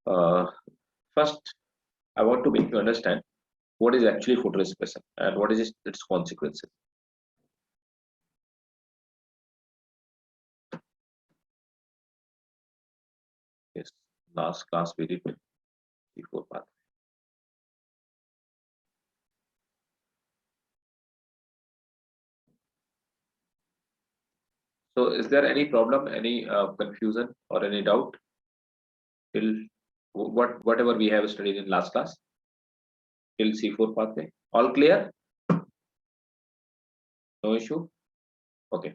Uh, First, I want to make you understand what is actually photorespiration and what is its consequences. Yes, last class we did before path. So, is there any problem, any confusion, or any doubt till whatever we have studied in last class till C4 pathway? All clear? No issue. Okay.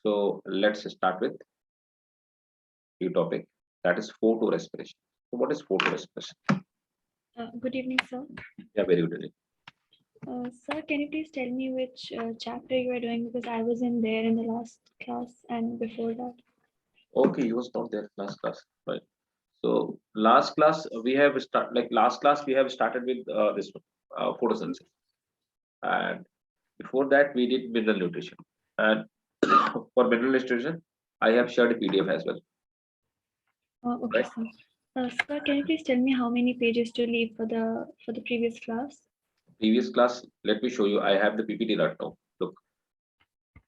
So let's start with new topic, that is photorespiration. So what is photorespiration? Good evening, sir. Yeah, very good. Sir, can you please tell me which chapter you are doing, because I was in there in the last class and before that. Okay, you was not there last class, right? So last class we have started with this one, photosynthesis, and before that we did mineral nutrition, and for mineral nutrition I have shared a PDF as well, Okay, right? sir. Sir, can you please tell me how many pages to leave for the previous class? Previous class, let me show you. I have the PPT right now. Look,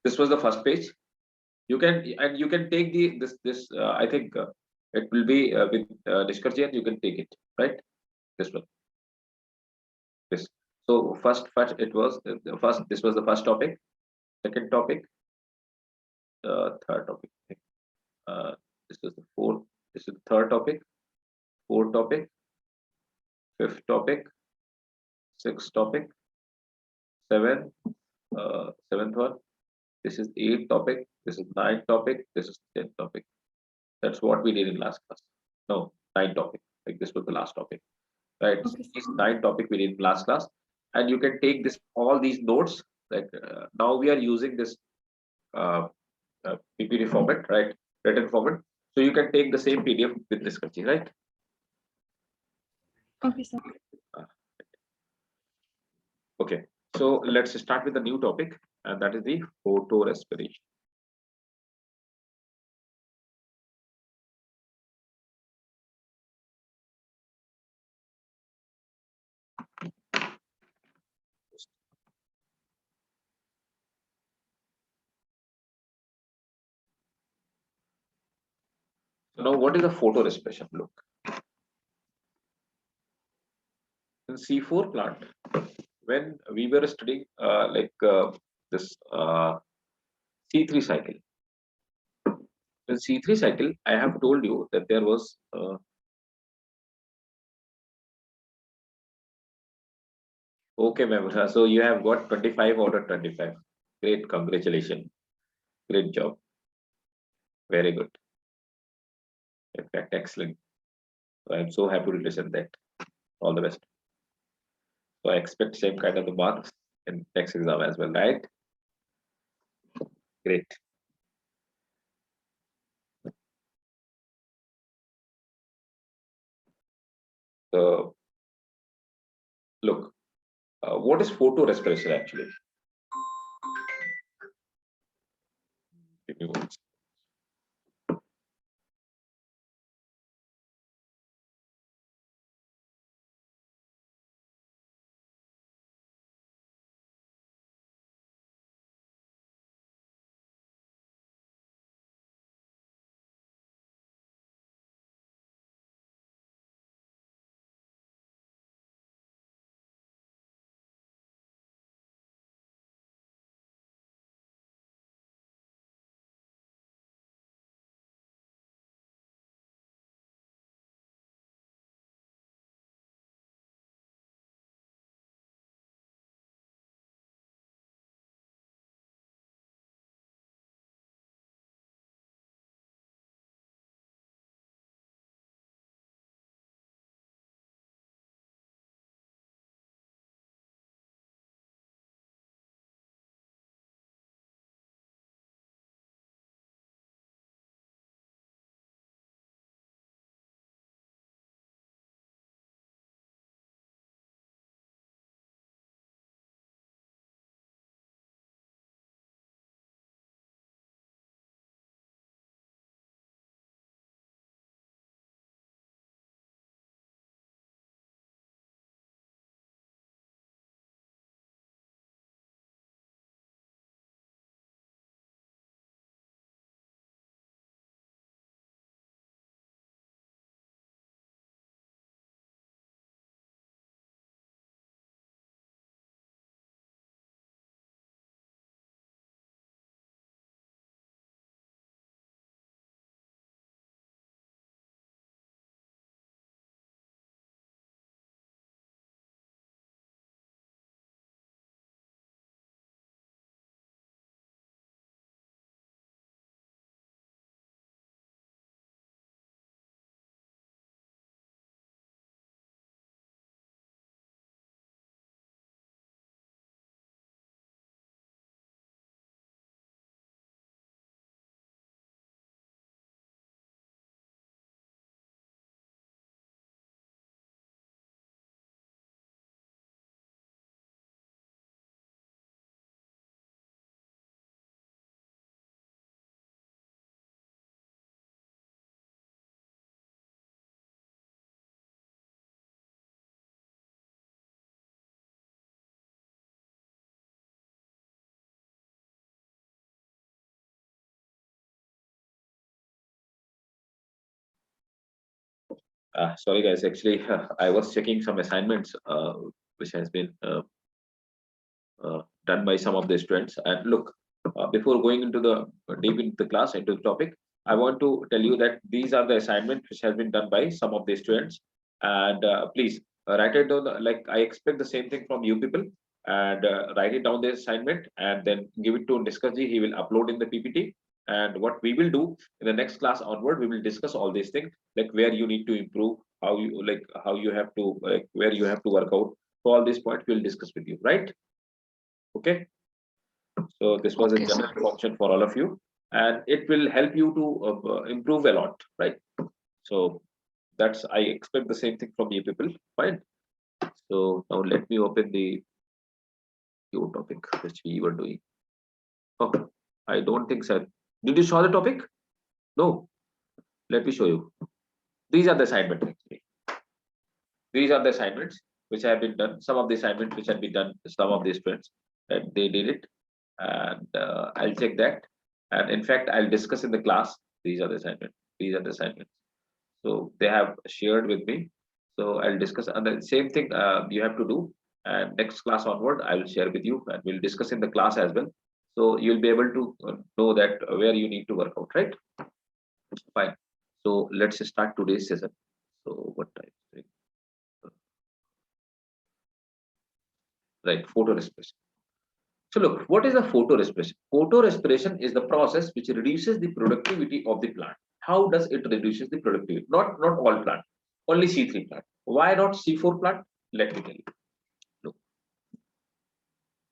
this was the first page. You can, and you can take the this I think it will be with Nishkarji, and you can take it, right? This one, this. So first it was the first. This was the first topic. Second topic, third topic. This is the fourth. This is the third topic. Fourth topic. Fifth topic. Sixth topic. Seventh one. This is eighth topic. This is ninth topic. This is 10th topic. That's what we did in last class. No, ninth topic. Like this was the last topic, right? Okay, These sir. 9 topic we did in last class, and you can take this all these notes. Like now we are using this uh, PPT format, right? Written format. So you can take the same PDF with this country, right? Okay, sir. Uh, okay. So let's start with the new topic, and that is the photo respiration. So now, what is a photo respiration? Look, in C4 plant, when we were studying this C3 cycle. In C3 cycle, I have told you that there was okay, ma'am. So you have got 25 out of 25. Great, congratulations. Great job. Very good. In fact, excellent. So I'm so happy to listen that. All the best. So I expect same kind of the marks in next exam as well, right? Great. So look, what is photo respiration actually? Give me one Sorry guys, actually I was checking some assignments which has been done by some of the students. And look, before going into the deep into the class, into the topic, I want to tell you that these are the assignments which has been done by some of the students. And please write it down. Like I expect the same thing from you people, and write it down the assignment and then give it to Discussji. He will upload in the PPT. And what we will do in the next class onward, we will discuss all these things, like where you need to improve, how you have to, like where you have to work out. So all these points we'll discuss with you, right? Okay. So this was a Okay, general sir. function for all of you, and it will help you to improve a lot, right? So that's I expect the same thing from you people. Fine. So now let me open the new topic which we were doing. Oh, I don't think, sir. Did you saw the topic? No. Let me show you. These are the assignments actually. These are the assignments which have been done. Some of the assignments which have been done. Some of the students that they did it, and I'll check that. And in fact, I'll discuss in the class. These are the assignments. These are the assignments. So they have shared with me. So I'll discuss, and the same thing you have to do. And next class onward, I will share with you, and we'll discuss in the class as well. So you'll be able to know that where you need to work out, right? Fine. So let's start today's session. So what time? Right, photo respiration. So look, what is a photo respiration? Photo respiration is the process which reduces the productivity of the plant. How does it reduces the productivity? Not all plant, only C3 plant. Why not C4 plant? Let me tell you. Look.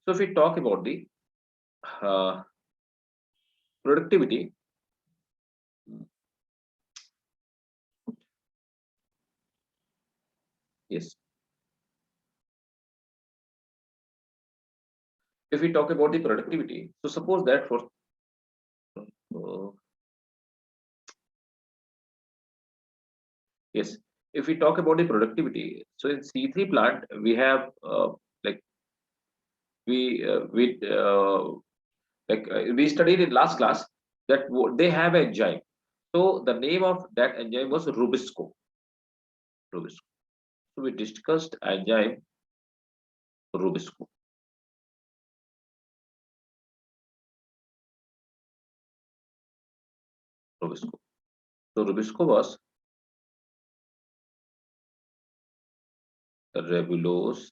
So if we talk about the uh, productivity, yes. If we talk about the productivity, so suppose that for yes, if we talk about the productivity, so in C3 plant we have like we we studied in last class that they have an enzyme. So the name of that enzyme was Rubisco. Rubisco. So we discussed enzyme Rubisco. Rubisco. So Rubisco was Rebulose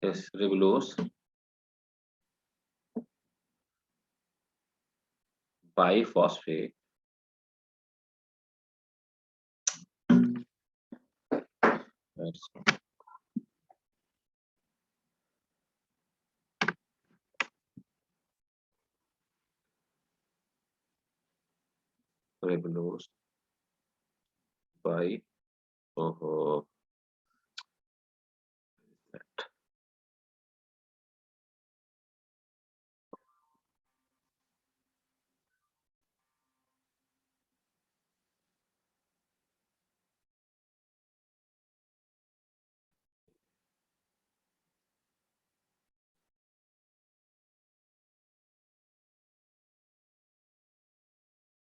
yes, Rebulose biphosphate. That's Rebulose by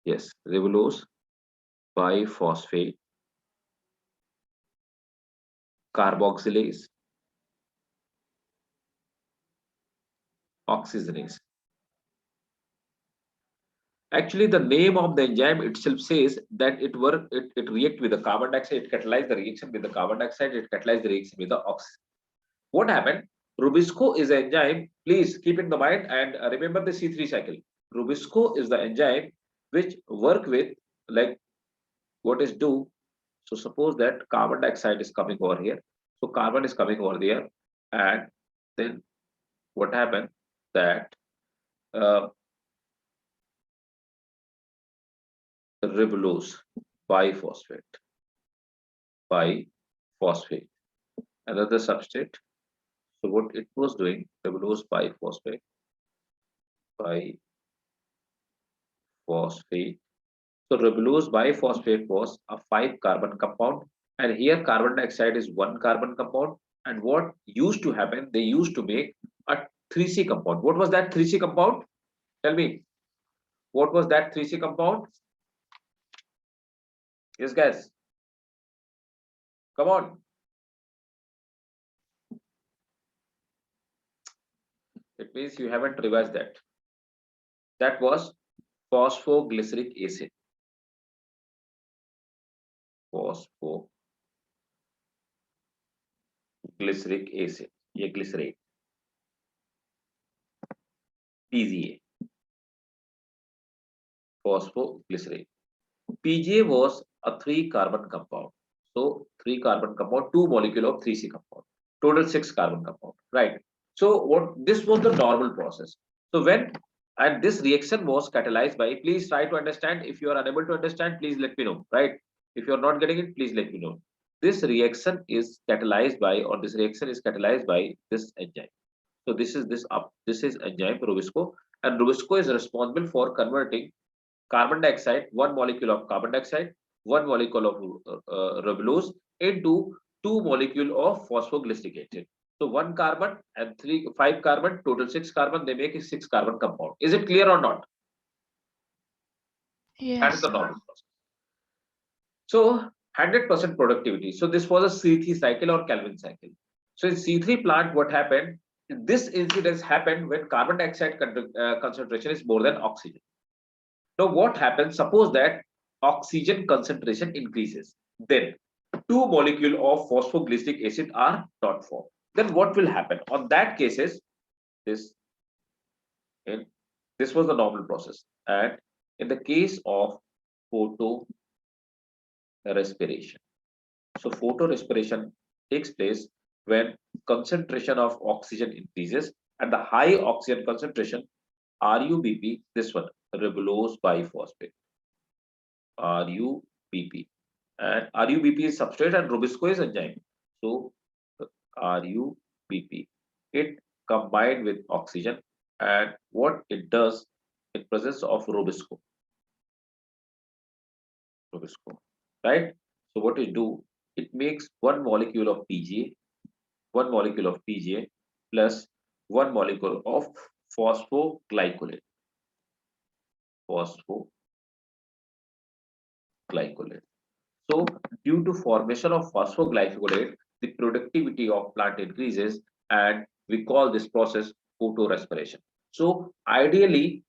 yes, Rebulose biphosphate carboxylase oxygenase. Actually, the name of the enzyme itself says that it react with the carbon dioxide, it catalyze the reaction with the carbon dioxide, it catalyze the reaction with the oxygen. What happened? Rubisco is an enzyme. Please keep in the mind and remember the C3 cycle. Rubisco is the enzyme which work with, like, what is do? So suppose that carbon dioxide is coming over here. So carbon is coming over there, and then what happened that uh, ribulose biphosphate, biphosphate, another substrate. So what it was doing, ribulose biphosphate, biphosphate. So ribulose biphosphate was a 5 carbon compound, and here carbon dioxide is 1 carbon compound. And what used to happen, they used to make a 3C compound. What was that 3C compound? Tell me, what was that 3C compound? Yes, guys, come on. It means you haven't revised that. That was phosphoglyceric acid. Phosphoglyceric acid. ये glycerate. PGA. Phosphoglycerate. PGA was a 3 carbon compound. So 3 carbon compound, 2 molecule of 3C compound. Total 6 carbon compound. Right. So what this was the normal process. So when and this reaction was catalyzed by, please try to understand. If you are unable to understand, please let me know. Right. If you are not getting it, please let me know. This reaction is catalyzed by, or this reaction is catalyzed by this enzyme. So this is this is enzyme Rubisco, and Rubisco is responsible for converting carbon dioxide, 1 molecule of carbon dioxide, 1 molecule of ribulose into 2 molecule of phosphoglyceric acid. So 1 carbon and 5 carbon, total 6 carbon, they make a 6 carbon compound. Is it clear or not? That is Yes. the normal process. So 100% productivity. So this was a C3 cycle or Calvin cycle. So in C3 plant, what happened? This incidence happened when carbon dioxide concentration is more than oxygen. Now what happens? Suppose that oxygen concentration increases, then 2 molecule of phosphoglyceric acid are not formed. Then what will happen? On that cases, this in this was the normal process. And in the case of photo respiration, so photo respiration takes place when concentration of oxygen increases, and the high oxygen concentration, RUBP, this one, ribulose biphosphate, RUBP, and RUBP is substrate and Rubisco is enzyme. So RUBP, it combined with oxygen, and what it does in presence of Rubisco, right? So what it do, it makes 1 molecule of PGA, 1 molecule of PGA plus 1 molecule of phosphoglycolate, phosphoglycolate. So due to formation of phosphoglycolate, the productivity of plant increases, and we call this process photorespiration. So ideally,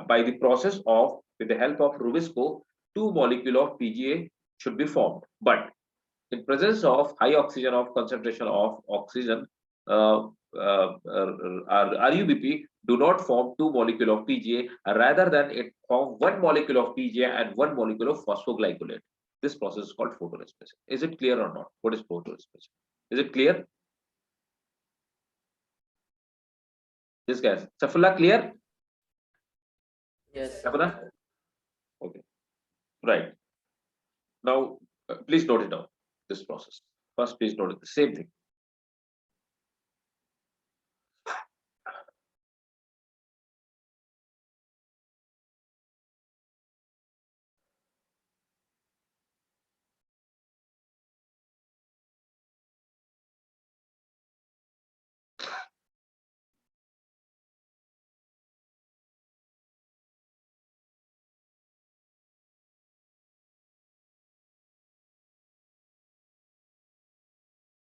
by the process of, with the help of Rubisco, 2 molecule of PGA should be formed. But in presence of high oxygen of concentration of oxygen, uh, RUBP do not form 2 molecule of PGA, rather than it form 1 molecule of PGA and 1 molecule of phosphoglycolate. This process is called photorespiration. Is it clear or not? What is photorespiration? Is it clear? Yes, guys. Safullah, clear? Yes, sir. Safullah? Okay. Right. Now, please note it down. This process. First, please note it. The same thing.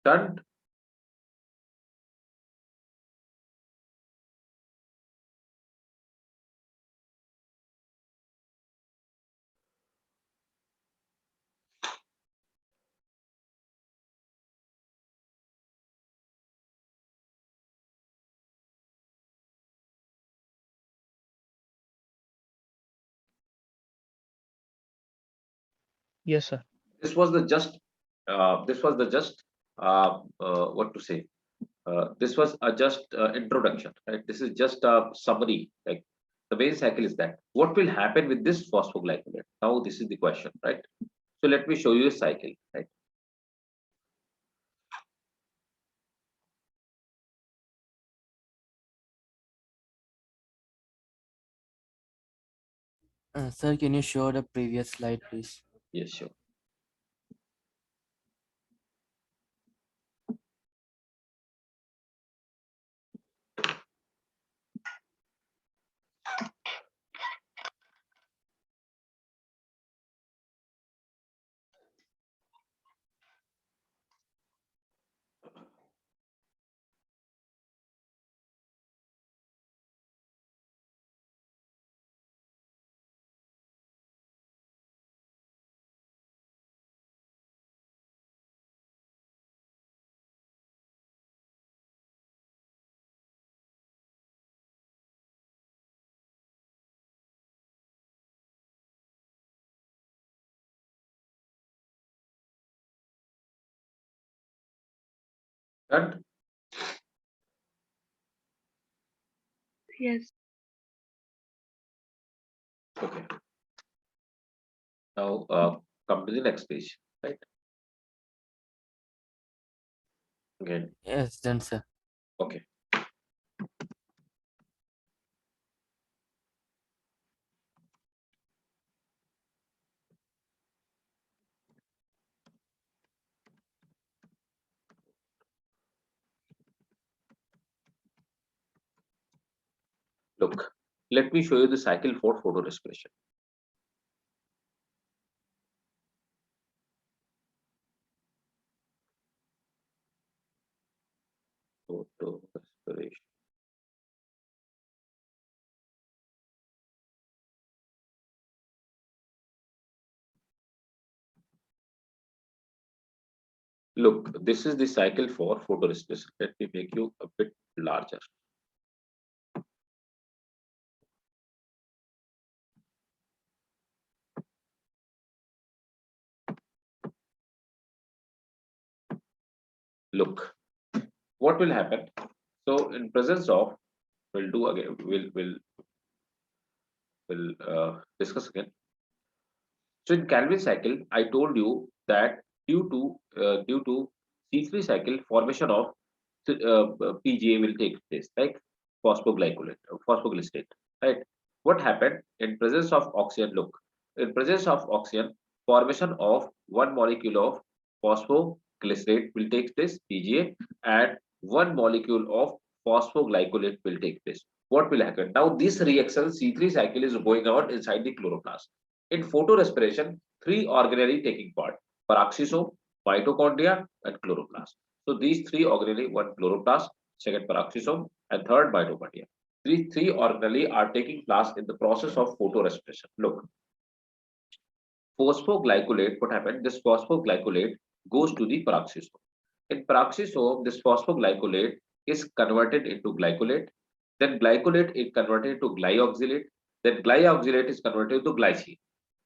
Done. Yes, sir. This was the just what to say, this was a just introduction, right? This is just a summary. Like the main cycle is that what will happen with this phosphoglycolate. Now this is the question, right? So let me show you a cycle, right? Sir, can you show the previous slide, please? Yes, sure. And Yes. okay, now come to the next page, right? Again, Yes, done, sir. okay. Look, let me show you the cycle for photorespiration. Photorespiration. Look, this is the cycle for photorespiration. Let me make you a bit larger. Look, what will happen? So in presence of, we'll do again, we'll discuss again. So in Calvin cycle, I told you that due to C3 cycle, formation of PGA will take place, like phosphoglycerate, right? What happened in presence of oxygen? Look, in presence of oxygen, formation of one molecule of phosphoglycerate will take place, PGA, and one molecule of phosphoglycolate will take place. What will happen? Now this reaction C3 cycle is going on inside the chloroplast. In photorespiration, three organelles taking part: peroxisome, mitochondria, and chloroplast. So these three organelles, one chloroplast, second peroxisome, and third mitochondria. These three organelles are taking place in the process of photorespiration. Look, phosphoglycolate, what happened? This phosphoglycolate goes to the peroxisome. In peroxisome, this phosphoglycolate is converted into glycolate. Then glycolate is converted into glyoxylate. Then glyoxylate is converted to glycine.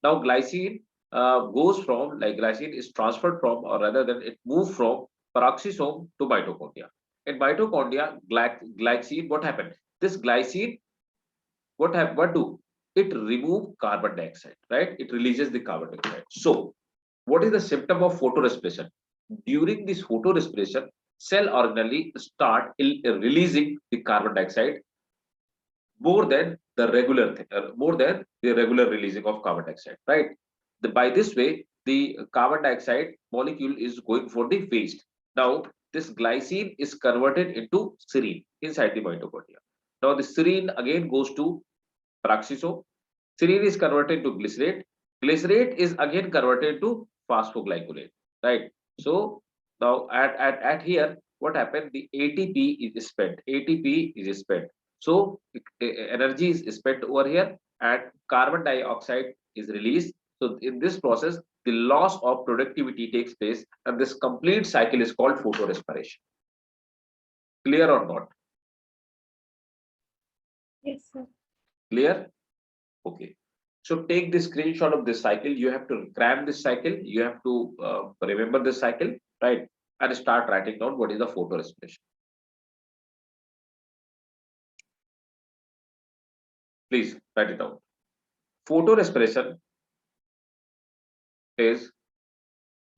Now glycine goes from, like glycine is transferred from, or rather than it moved from peroxisome to mitochondria. In mitochondria, glycine, what happened? This glycine, what do? It remove carbon dioxide, right? It releases the carbon dioxide. So what is the symptom of photorespiration? During this photorespiration, cell organelles start releasing the carbon dioxide more than the regular releasing of carbon dioxide, right? By this way, the carbon dioxide molecule is going for the waste. Now this glycine is converted into serine inside the mitochondria. Now the serine again goes to peroxisome. Serine is converted to glycerate. Glycerate is again converted to phosphoglycolate, right? So now at here, what happened? The ATP is spent. ATP is spent. So energy is spent over here, and carbon dioxide is released. So in this process, the loss of productivity takes place, and this complete cycle is called photorespiration. Clear or not? Yes, sir. Clear? Okay. So take the screenshot of this cycle. You have to cram this cycle. You have to remember this cycle, right? And start writing down what is the photorespiration. Please write it down. Photorespiration is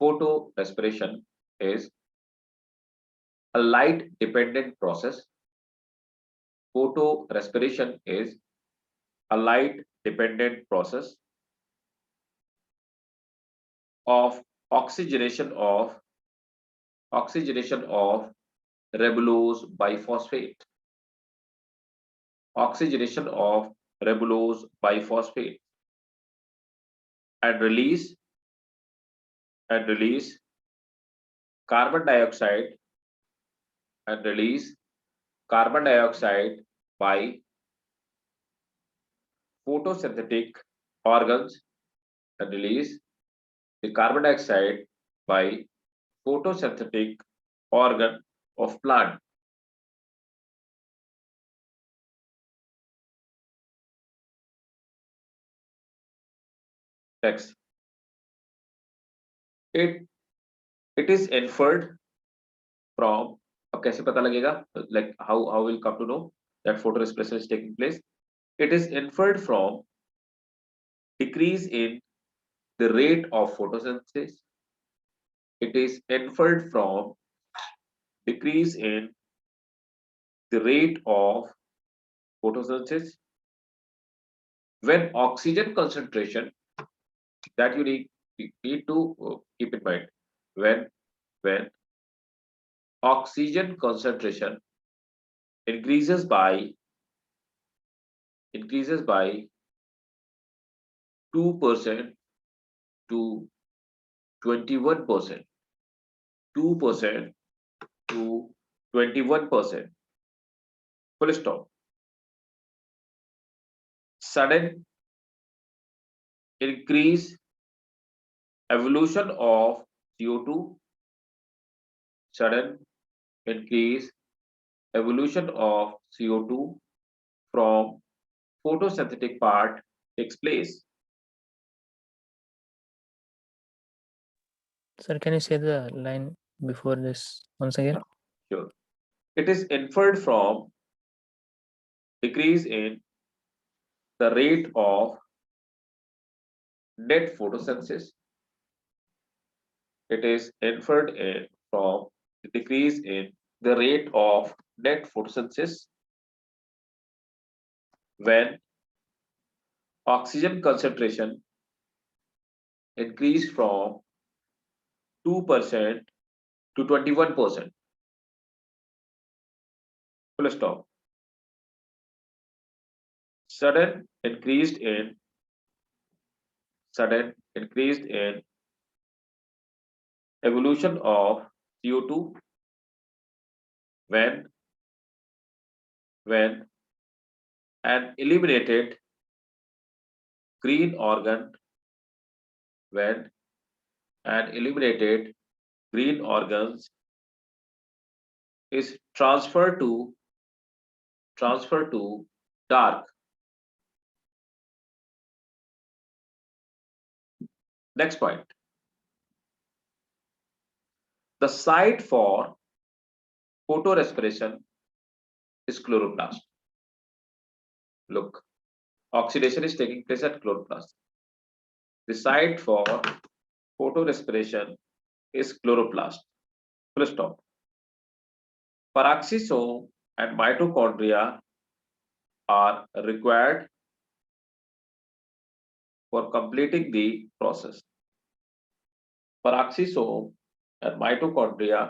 photorespiration is a light dependent process. Photorespiration is a light dependent process of oxygenation of ribulose biphosphate. Oxygenation of ribulose biphosphate and release carbon dioxide by photosynthetic organs and release the carbon dioxide by photosynthetic organ of plant. Next, it is inferred from. अब कैसे पता लगेगा? Like how we'll come to know that photorespiration is taking place? It is inferred from decrease in the rate of photosynthesis. It is inferred from decrease in the rate of photosynthesis when oxygen concentration, that you need to keep in mind, when oxygen concentration increases by 2% to 21%, 2% to 21%, full stop. Sudden increase evolution of CO2, sudden increase evolution of CO2 from photosynthetic part takes place. Sir, can you say the line before this once again? Sure. It is inferred from decrease in the rate of net photosynthesis. It is inferred from the decrease in the rate of net photosynthesis when oxygen concentration increased from 2% to 21%. Full stop. Sudden increased in evolution of CO2 when an eliminated green organ is transferred to dark. Next point. The site for photorespiration is chloroplast. Look, oxidation is taking place at chloroplast. The site for photorespiration is chloroplast. Full stop. Peroxisome and mitochondria are required for completing the process. Peroxisome and mitochondria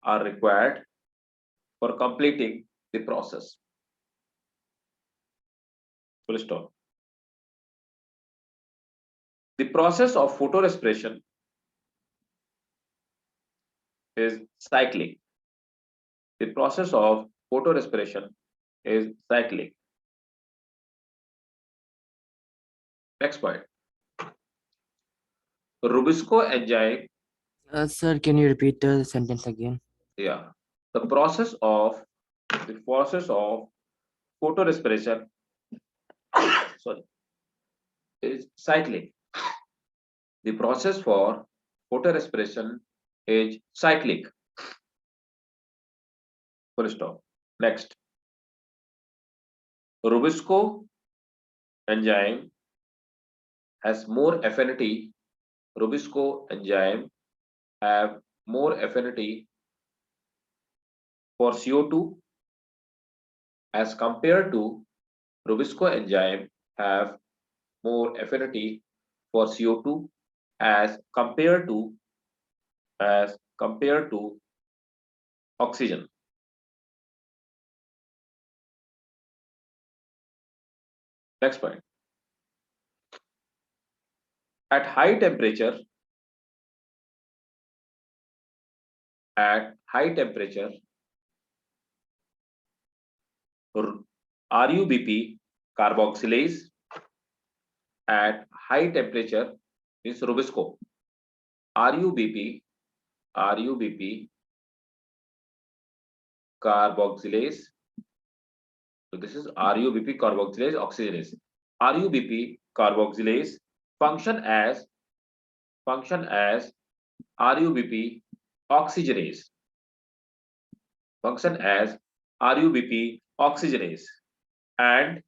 are required for completing the process. Full stop. The process of photorespiration is cyclic. The process of photorespiration is cyclic. Next point. Rubisco enzyme. Sir, can you repeat the sentence again? Yeah. The process of The process of photorespiration sorry, is cyclic. The process for photorespiration is cyclic. Full stop. Next, Rubisco enzyme has more affinity. Rubisco enzyme have more affinity for CO2 as compared to Rubisco enzyme have more affinity for CO2 as compared to oxygen. Next point. At high temperature, RUBP carboxylase at high temperature is Rubisco. RUBP carboxylase. So this is RUBP carboxylase oxygenase. RUBP carboxylase function as RUBP oxygenase. Function as RUBP oxygenase, and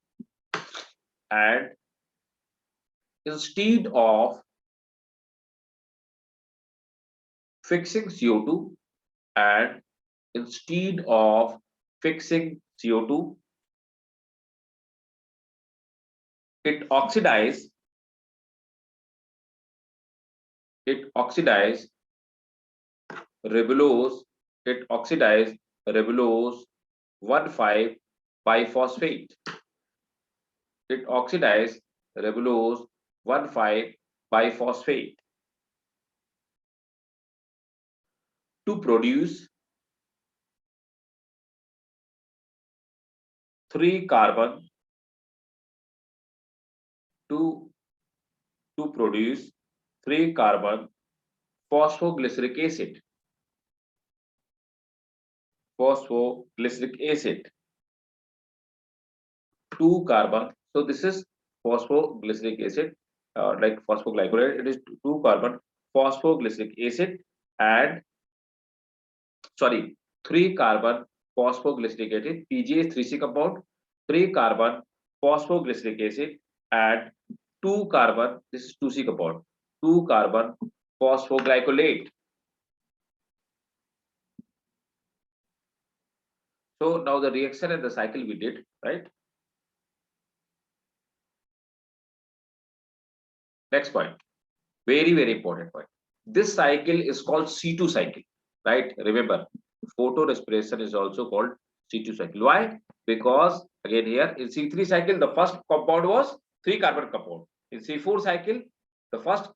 instead of fixing CO2 it oxidize ribulose 1,5 biphosphate. It oxidize ribulose 1,5 biphosphate to produce 3 carbon phosphoglyceric acid. 2 carbon. So this is phosphoglyceric acid, like phosphoglycerate. It is 2 carbon phosphoglyceric acid and 3 carbon phosphoglyceric acid. PG is 3C compound. 3 carbon phosphoglyceric acid and 2 carbon. This is 2C compound. 2 carbon phosphoglycolate. So now the reaction and the cycle we did, right? Next point, very, very important point. This cycle is called C2 cycle, right? Remember, photorespiration is also called C2 cycle. Why? Because again here in C3 cycle, the first compound was 3 carbon compound. In C4 cycle, the first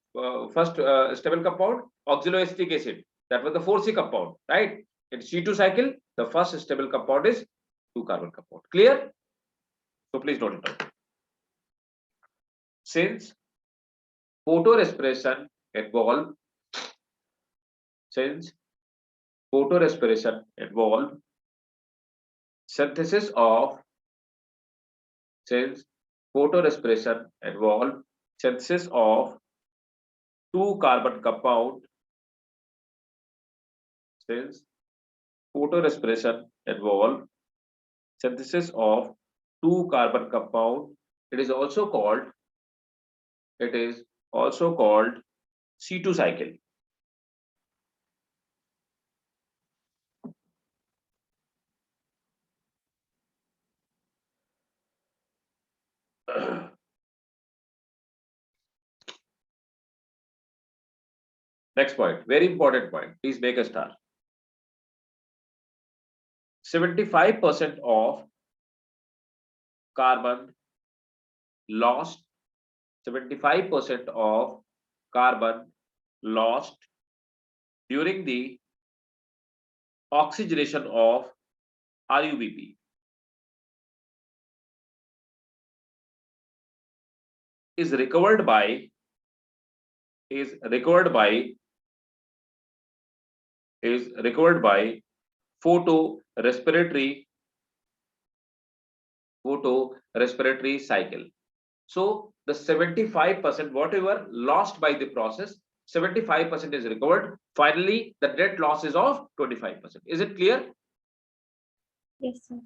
stable compound, oxaloacetic acid, that was the 4C compound, right? In C2 cycle, the first stable compound is 2 carbon compound. Clear? So please note it down. Since photorespiration involve synthesis of 2 carbon compound. Since photorespiration involve synthesis of 2 carbon compound, it is also called C2 cycle. Next point, very important point. Please make a star. 75% of carbon lost. 75% of carbon lost during the oxygenation of RUBP is recovered by photorespiratory photorespiratory cycle. So the 75% whatever lost by the process, 75% is recovered. Finally, the net loss is of 25%. Is it clear? Yes, sir.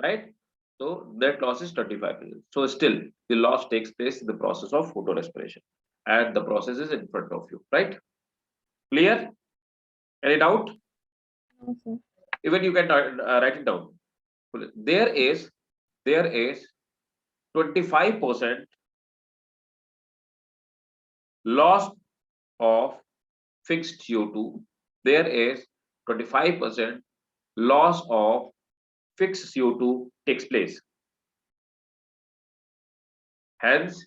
Right? So net loss is 25%. So still the loss takes place in the process of photorespiration, and the process is in front of you, right? Clear? Any doubt? No, sir. Even you can write it down. There is 25% loss of fixed CO2. There is 25% loss of fixed CO2 takes place. Hence,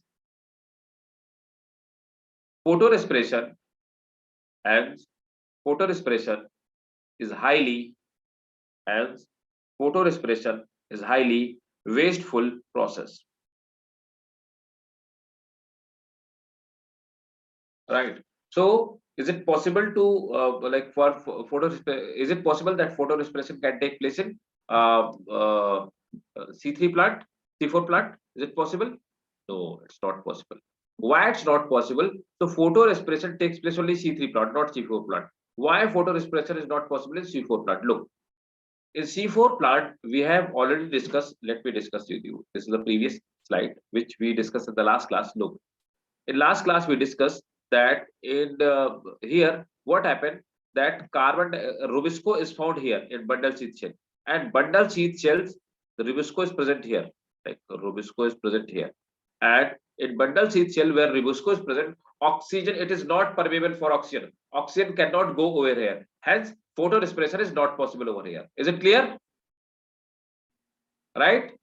photorespiration is highly wasteful process. Right. So is it possible to like for is it possible that photorespiration can take place in C3 plant, C4 plant? Is it possible? No, it's not possible. Why it's not possible? So photorespiration takes place only C3 plant, not C4 plant. Why photorespiration is not possible in C4 plant? Look, in C4 plant, we have already discussed. Let me discuss with you. This is the previous slide which we discussed in the last class. Look, in last class we discussed that in here what happened, that carbon rubisco is found here in bundle sheath shell, and bundle sheath shells, the rubisco is present here, like rubisco is present here, and in bundle sheath shell where rubisco is present, oxygen, it is not permeable for oxygen cannot go over here, hence photorespiration is not possible over here. Is it clear? Right?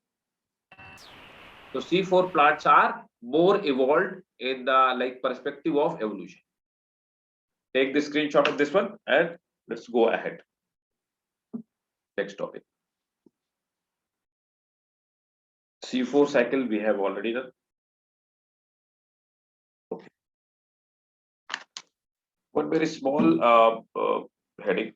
So C4 plants are more evolved in the like perspective of evolution. Take the screenshot of this one and let's go ahead. Next topic. C4 cycle we have already done. Okay. One very small heading.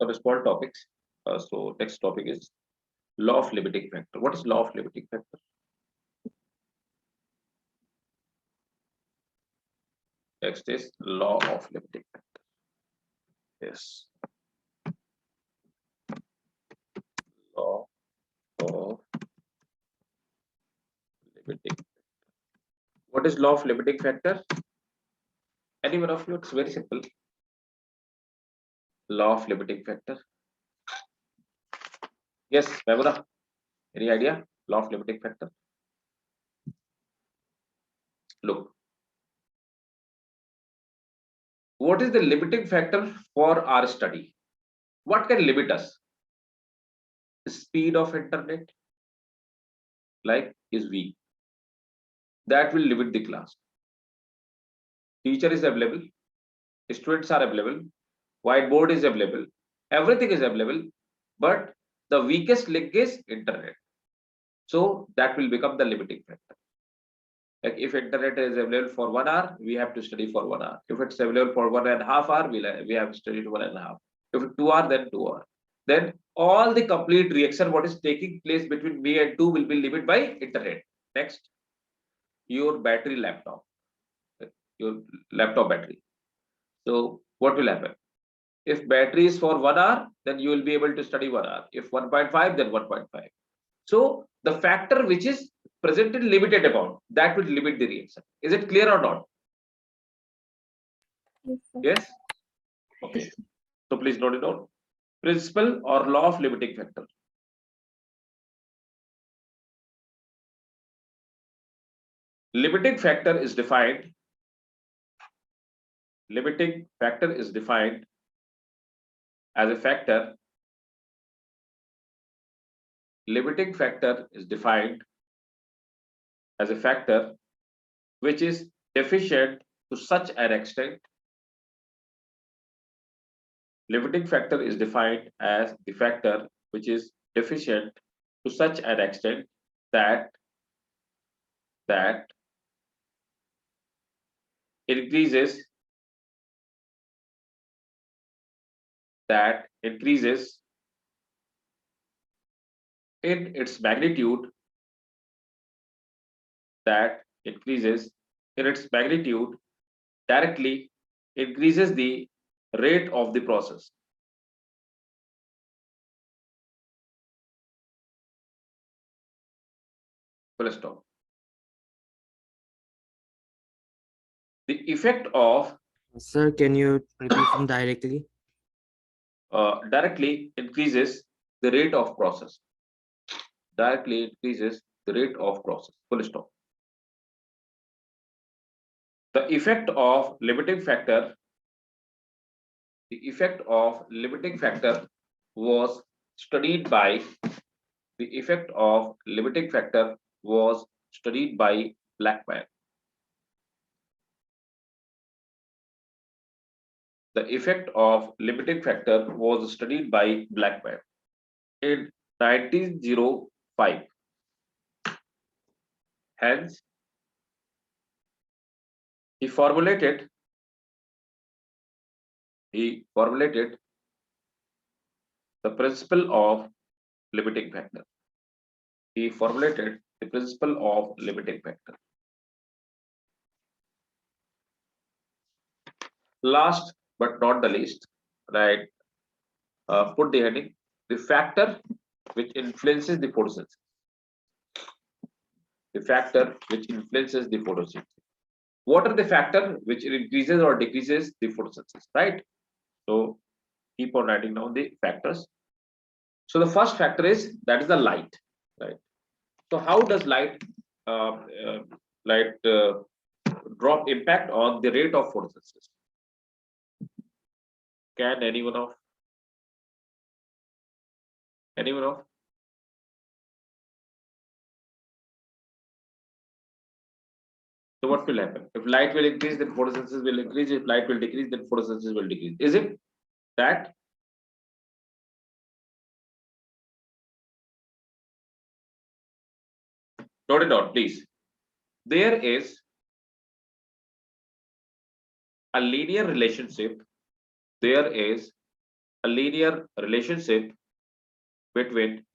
Some small topics. So next topic is law of limiting factor. What is law of limiting factor? Next is law of limiting factor. Yes. Law of limiting factor. What is law of limiting factor? Any one of you? It's very simple. Law of limiting factor. Yes, Memuna. Any idea? Law of limiting factor. Look. What is the limiting factor for our study? What can limit us? The speed of internet, like, is weak. That will limit the class. Teacher is available, students are available, whiteboard is available, everything is available, but the weakest link is internet. So that will become the limiting factor. Like if internet is available for 1 hour, we have to study for 1 hour. If it's available for 1.5 hours, we have studied 1.5. If it's 2 hours, then 2 hours. Then all the complete reaction what is taking place between me and 2 will be limited by internet. Next, your battery laptop, your laptop battery. So what will happen? If battery is for 1 hour, then you will be able to study 1 hour. If 1.5, then 1.5. So the factor which is present in limited amount, that will limit the reaction. Is it clear or not? Yes, sir. Yes? Okay. So please note it down. Principle or law of limiting factor. Limiting factor is defined. Limiting factor is defined as a factor. Limiting factor is defined as a factor which is deficient to such an extent. Limiting factor is defined as the factor which is deficient to such an extent that that increases in its magnitude directly increases the rate of the process. Full stop. The effect of Sir, can you repeat from directly? directly increases the rate of process. Directly increases the rate of process. Full stop. The effect of limiting factor. The effect of limiting factor was studied by. The effect of limiting factor was studied by Blackman. The effect of limiting factor was studied by Blackman in 1905. Hence, he formulated the principle of limiting factor. He formulated the principle of limiting factor. Last but not the least, right? Put the heading: the factor which influences the photosynthesis. The factor which influences the photosynthesis. What are the factor which increases or decreases the photosynthesis, right? So keep on writing down the factors. So the first factor is that is the light, right? So how does light drop impact on the rate of photosynthesis? Can anyone of? So what will happen? If light will increase, then photosynthesis will increase. If light will decrease, then photosynthesis will decrease. Is it that? Note it down, please. There is a linear relationship. There is a linear relationship between.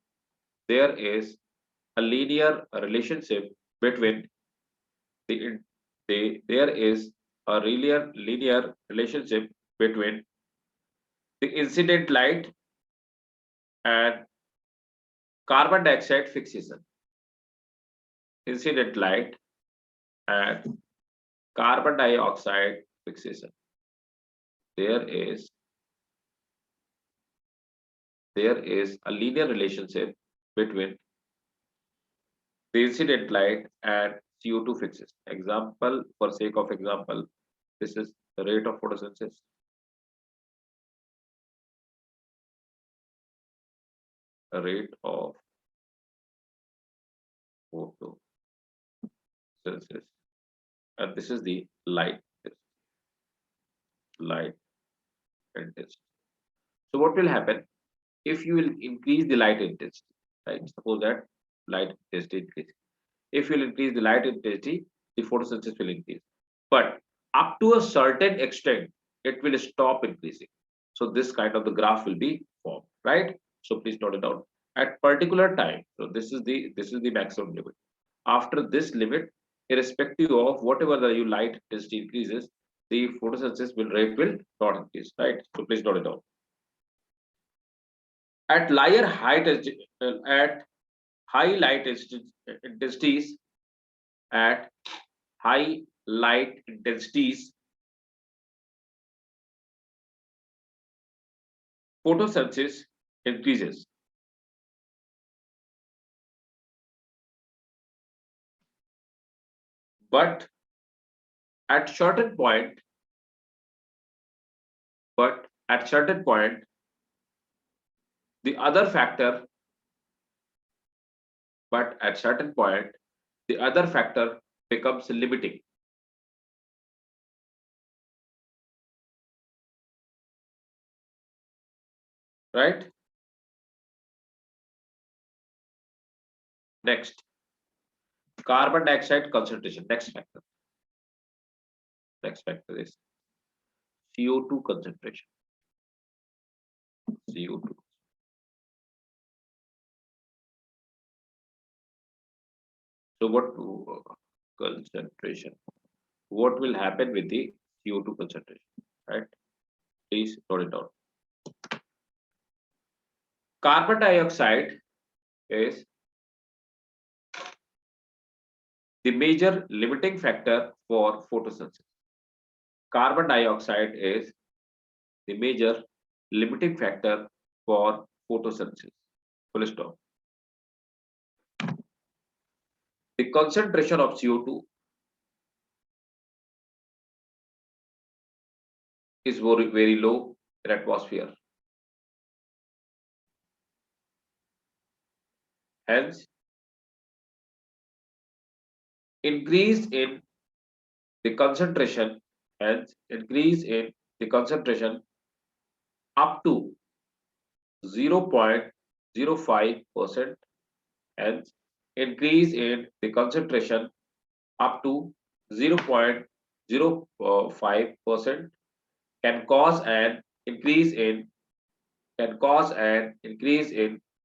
There is a linear relationship between there is a linear relationship between the incident light and carbon dioxide fixation. Incident light and carbon dioxide fixation. There is a linear relationship between the incident light and CO2 fixation. Example, for sake of example, this is the rate of photosynthesis. A rate of photosynthesis, and this is the light intensity. So what will happen if you will increase the light intensity, right? Suppose that light intensity increases. If you will increase the light intensity, the photosynthesis will increase. But up to a certain extent, it will stop increasing. So this kind of the graph will be formed, right? So please note it down. At particular time, so this is the maximum limit. After this limit, irrespective of whatever the light intensity increases, the photosynthesis rate will not increase, right? So please note it down. At high light intensities, at high light intensities, photosynthesis increases. But at certain point, the other factor, becomes limiting. Right? Next, carbon dioxide concentration. Next factor. Next factor is CO2 concentration. CO2. So what concentration? What will happen with the CO2 concentration? Right? Please note it down. Carbon dioxide is the major limiting factor for photosynthesis. Carbon dioxide is the major limiting factor for photosynthesis. Full stop. The concentration of CO2 is very low in atmosphere. Hence, increase in the concentration, up to 0.05%, hence increase in the concentration up to 0.05% can cause an increase in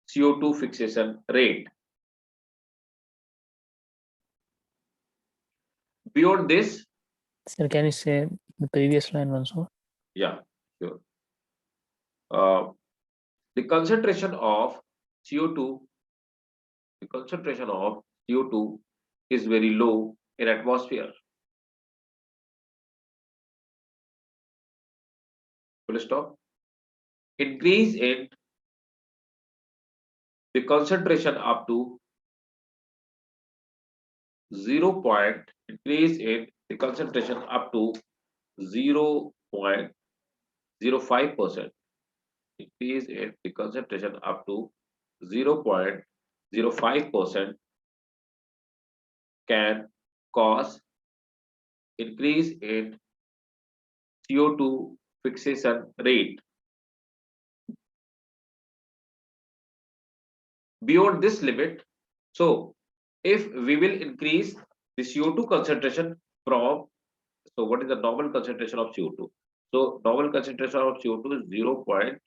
CO2 fixation rate. Beyond this, Sir, can you say the previous line once more? yeah, sure. The concentration of CO2 is very low in atmosphere. Full stop. Increase in the concentration up to 0.05%. Increase in the concentration up to 0.05% can cause increase in CO2 fixation rate. Beyond this limit, so if we will increase the CO2 concentration from, so what is the normal concentration of CO2? So normal concentration of CO2 is 0.03%.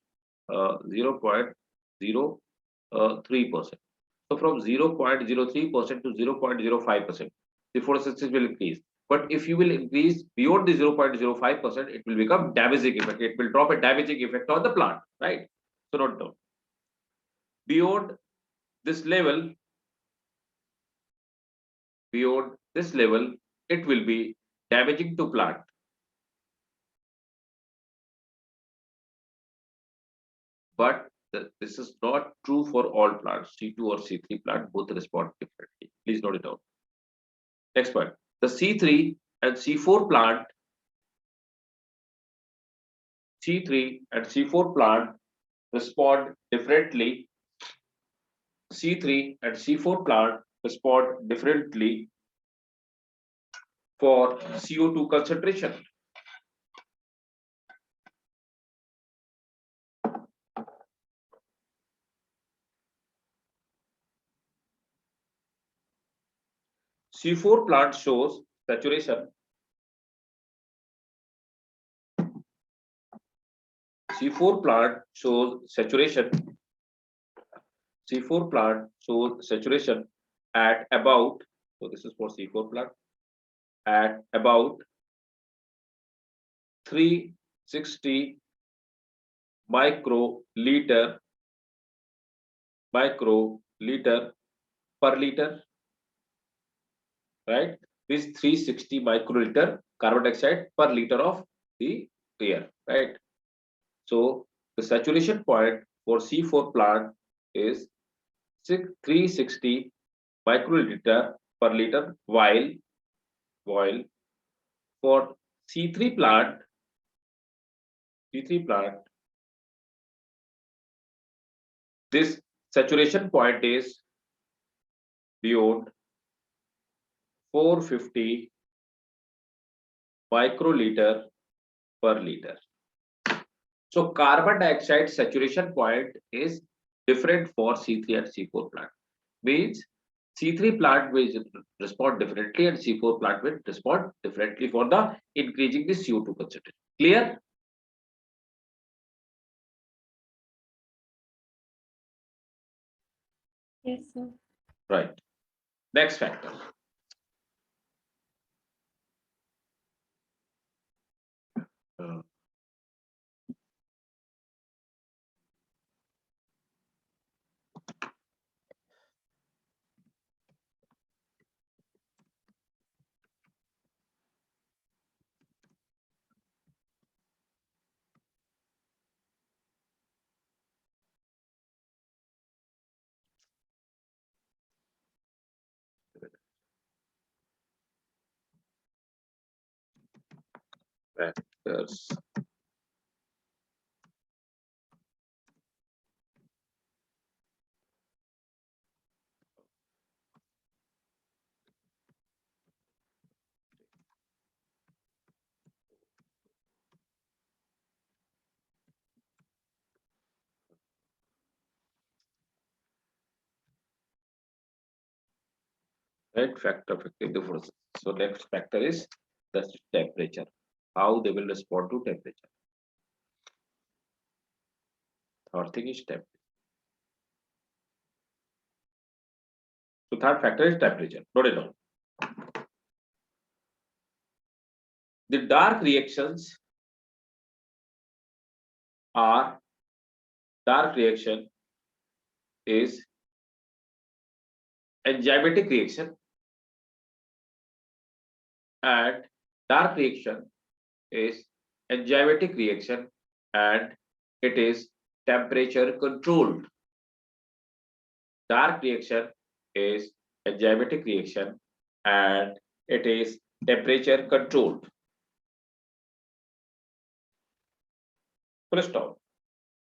So from 0.03% to 0.05%, the photosynthesis will increase. But if you will increase beyond the 0.05%, it will become damaging effect. It will drop a damaging effect on the plant, right? So note down. Beyond this level, it will be damaging to plant. But this is not true for all plants. C2 or C3 plant both respond differently. Please note it down. Next point. The C3 and C4 plant, respond differently. C3 and C4 plant respond differently for CO2 concentration. C4 plant shows saturation. C4 plant shows saturation at about, so this is for C4 plant, at about 360 microliter per liter, right? This 360 microliter carbon dioxide per liter of the air, right? So the saturation point for C4 plant is 360 microliter per liter, while for C3 plant, this saturation point is beyond 450 microliter per liter. So carbon dioxide saturation point is different for C3 and C4 plant. Means C3 plant will respond differently and C4 plant will respond differently for the increasing the CO2 concentration. Clear? Yes, sir. Right. Next factor. Factors. Right, factor affecting the process. So next factor is the temperature. How they will respond to temperature. Third thing is temperature. So third factor is temperature. Note it down. The dark reactions are dark reaction is enzymatic reaction and dark reaction is enzymatic reaction and it is temperature controlled. Dark reaction is enzymatic reaction and it is temperature controlled. Full stop.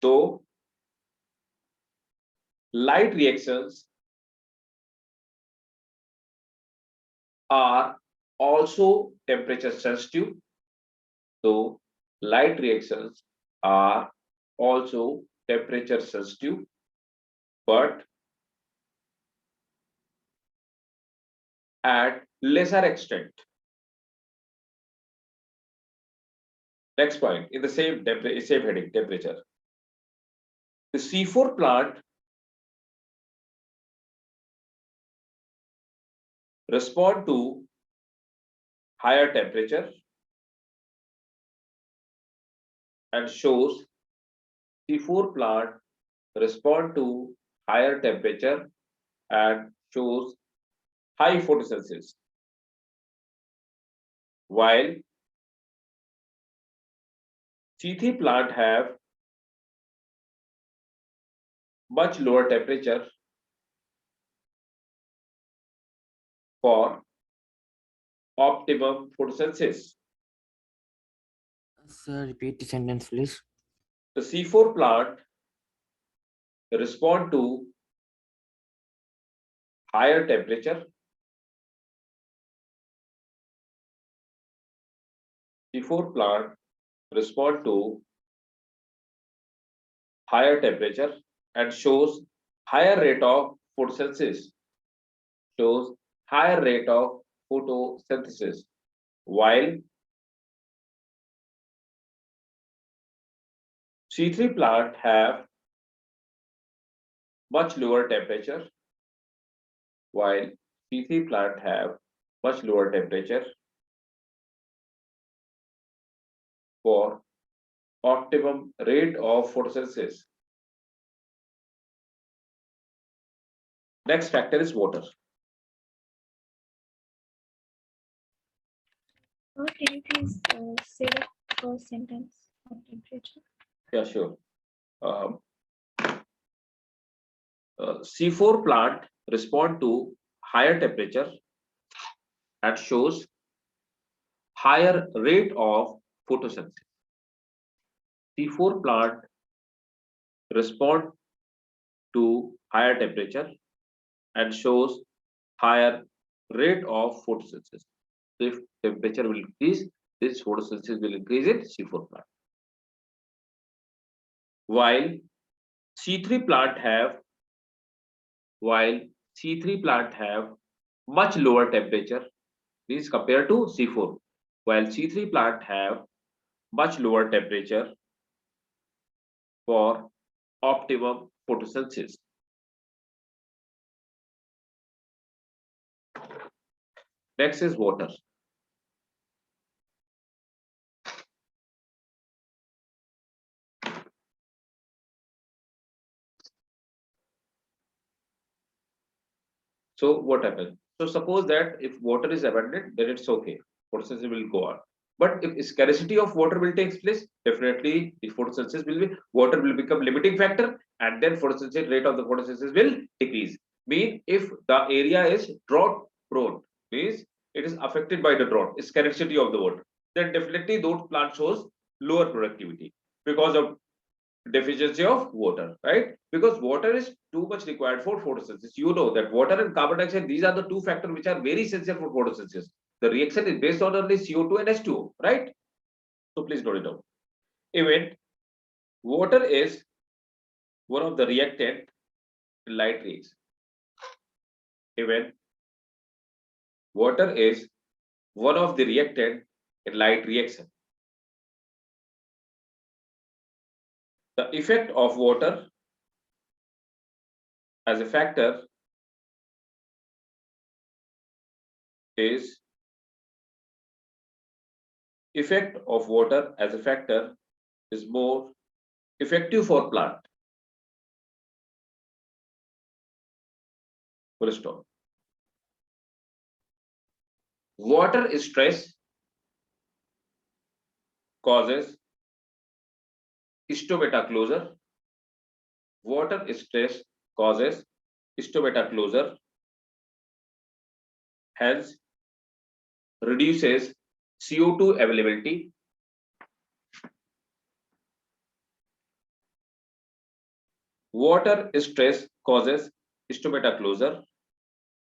So light reactions are also temperature sensitive. So light reactions are also temperature sensitive, but at lesser extent. Next point in the same heading, temperature. The C4 plant respond to higher temperature and shows C4 plant respond to higher temperature and shows high photosynthesis, while C3 plant have much lower temperature for optimum photosynthesis. Sir, repeat the sentence, please. The C4 plant respond to higher temperature. C4 plant respond to higher temperature and shows higher rate of photosynthesis. Shows higher rate of photosynthesis, while C3 plant have much lower temperature, while C3 plant have much lower temperature for optimum rate of photosynthesis. Next factor is water. Can you please say the first sentence of temperature? Yeah, sure. C4 plant respond to higher temperature and shows higher rate of photosynthesis. C4 plant respond to higher temperature and shows higher rate of photosynthesis. So if temperature will increase, this photosynthesis will increase in C4 plant. While C3 plant have C3 plant have much lower temperature, means compared to C4, while C3 plant have much lower temperature for optimum photosynthesis. Next is water. So what happens? So suppose that if water is abundant, then it's okay. Photosynthesis will go on. But if scarcity of water will take place, definitely the photosynthesis will be, water will become limiting factor, and then photosynthesis rate of the photosynthesis will decrease. Mean if the area is drought prone, means it is affected by the drought, scarcity of the water, then definitely those plants shows lower productivity because of deficiency of water, right? Because water is too much required for photosynthesis. You know that water and carbon dioxide, these are the two factors which are very essential for photosynthesis. The reaction is based on only CO2 and H2O, right? So please note it down. Even water is one of the reactant in light rays. Even water is one of the reactant in light reaction. The effect of water as a factor is effect of water as a factor is more effective for plant. Full stop. Water stress causes stomata closure. Water stress causes stomata closure, hence reduces CO2 availability. Water stress causes stomata closure,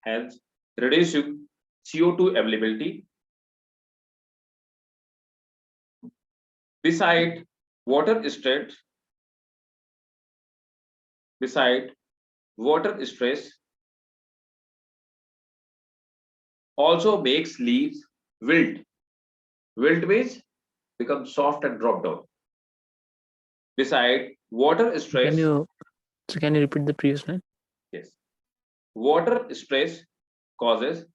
hence reducing CO2 availability. Beside water stress, also makes leaves wilt. Wilt means become soft and drop down. Beside water stress, Can you repeat the previous line? yes, water stress causes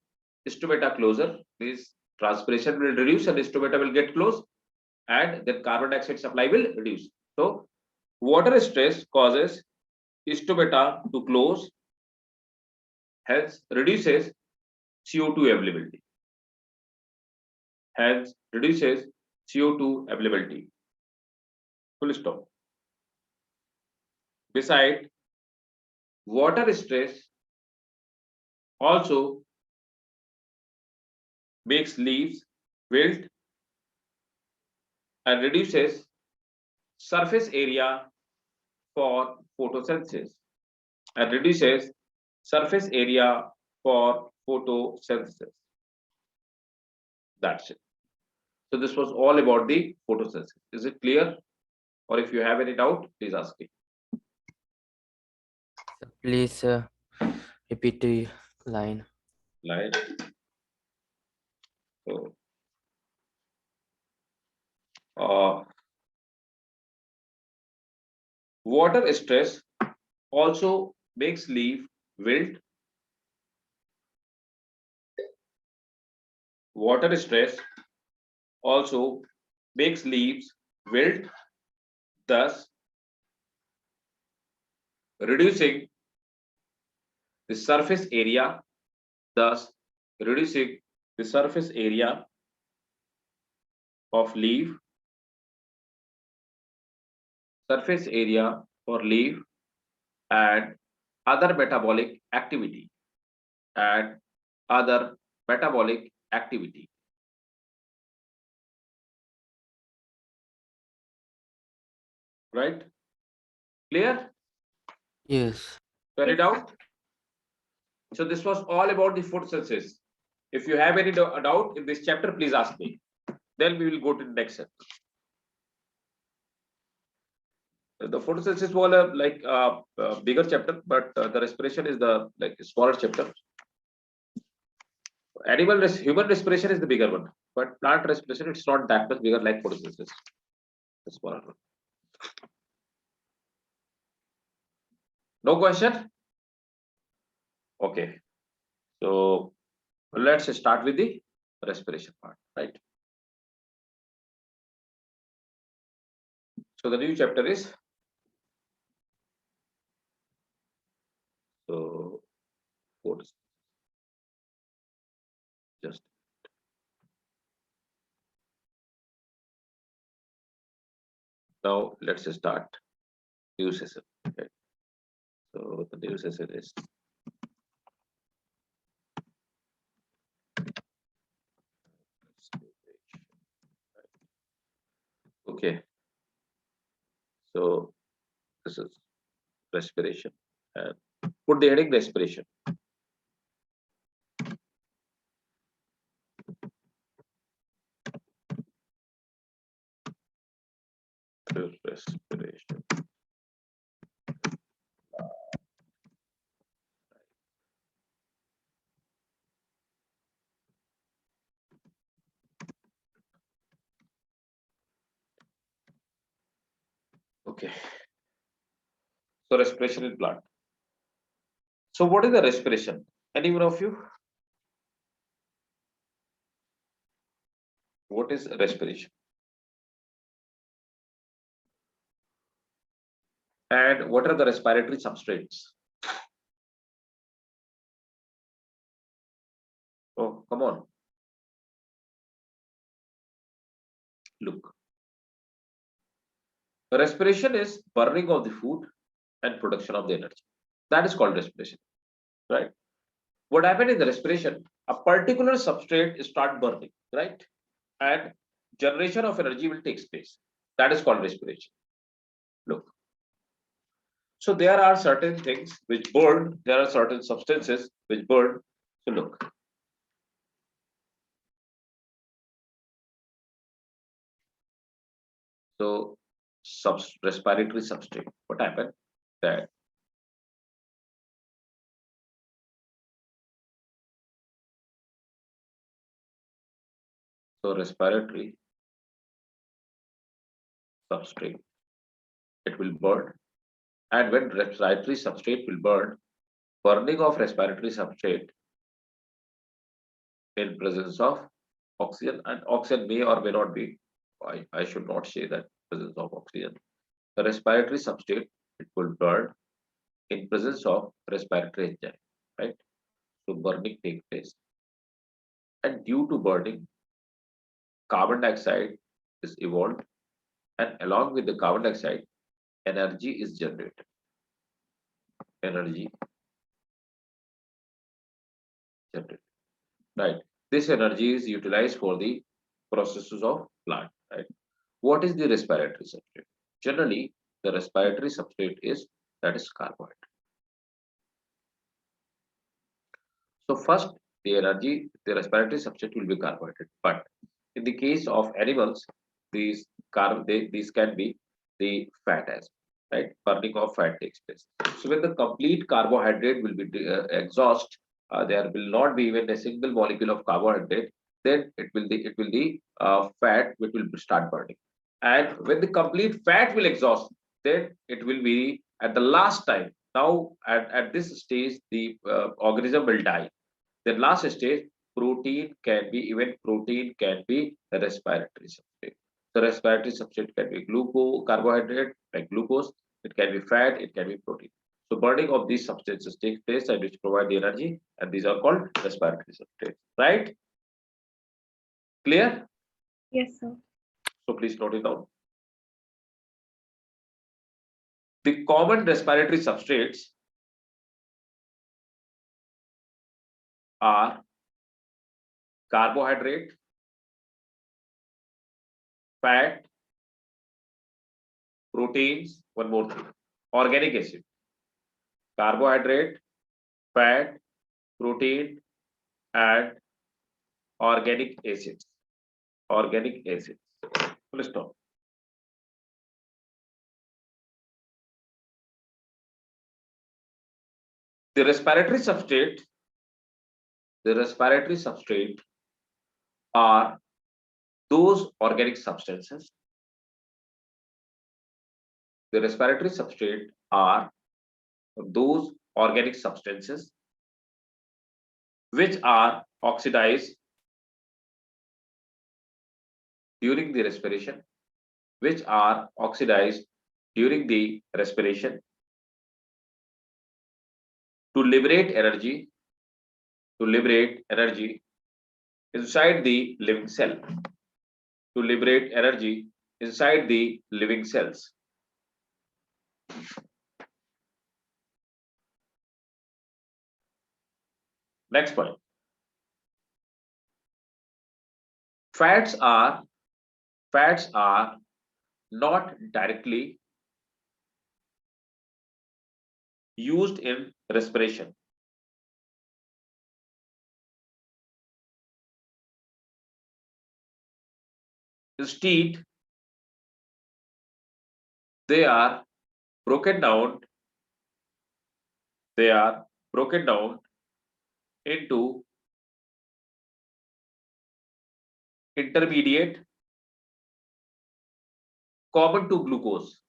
stomata closure, means transpiration will reduce and stomata will get closed, and then carbon dioxide supply will reduce. So water stress causes stomata to close, hence reduces CO2 availability. Hence reduces CO2 availability. Full stop. Beside water stress also makes leaves wilt and reduces surface area for photosynthesis and reduces surface area for photosynthesis. That's it. So this was all about the photosynthesis. Is it clear? Or if you have any doubt, please ask me. Please repeat the line. Line. So, water stress also makes leaf wilt. Water stress also makes leaves wilt, thus reducing the surface area, of leaf, and other metabolic activity, right? Clear? Yes. Any Yes. doubt? So this was all about the photosynthesis. If you have any doubt in this chapter, please ask me. Then we will go to the next chapter. The photosynthesis was like bigger chapter, but the respiration is the like smaller chapter. Human respiration is the bigger one, but plant respiration it's not that much bigger like photosynthesis. The smaller one. No question? Okay. So let's start with the respiration part, right? So the new chapter is so photosynthesis. Just now let's start new session. Okay. So the new session is okay. So this is respiration and put the heading respiration. Respiration. Okay. So respiration in plant. So what is the respiration? Anyone of you? What is respiration? And what are the respiratory substrates? Oh, come on. Look. Respiration is burning of the food and production of the energy. That is called respiration, right? What happened in the respiration? A particular substrate start burning, right? And generation of energy will take place. That is called respiration. Look. So there are certain things which burn, there are certain substances which burn. So look. So respiratory substrate. What happened? That so respiratory substrate, it will burn. And when respiratory substrate will burn, burning of respiratory substrate in presence of oxygen, and oxygen may or may not be, I should not say that presence of oxygen. The respiratory substrate, it will burn in presence of respiratory enzyme, right? So burning takes place. And due to burning, carbon dioxide is evolved, and along with the carbon dioxide, energy is generated. Energy generated, right? This energy is utilized for the processes of plant, right? What is the respiratory substrate? Generally, the respiratory substrate is that is carbohydrate. So first, the respiratory substrate will be carbohydrate. But in the case of animals, these can be the fat as well, right? Burning of fat takes place. So when the complete carbohydrate will be exhaust, there will not be even a single molecule of carbohydrate. Then it will the fat which will start burning. And when the complete fat will exhaust, then it will be at the last time. Now at this stage, the organism will die. The last stage, protein can be a respiratory substrate. The respiratory substrate can be carbohydrate like glucose. It can be fat. It can be protein. So burning of these substances takes place and which provide the energy, and these are called respiratory substrates. Right? Clear? Yes, sir. So please note it down. The common respiratory substrates are carbohydrate, fat, proteins, one more thing, organic acid, carbohydrate, fat, protein, and organic acids. Organic acids. Full stop. The respiratory substrate are those organic substances. The respiratory substrate are those organic substances which are oxidized during the respiration, to liberate energy inside the living cell, Next point. Fats are not directly used in respiration. Instead, they are broken down into intermediate common to glucose.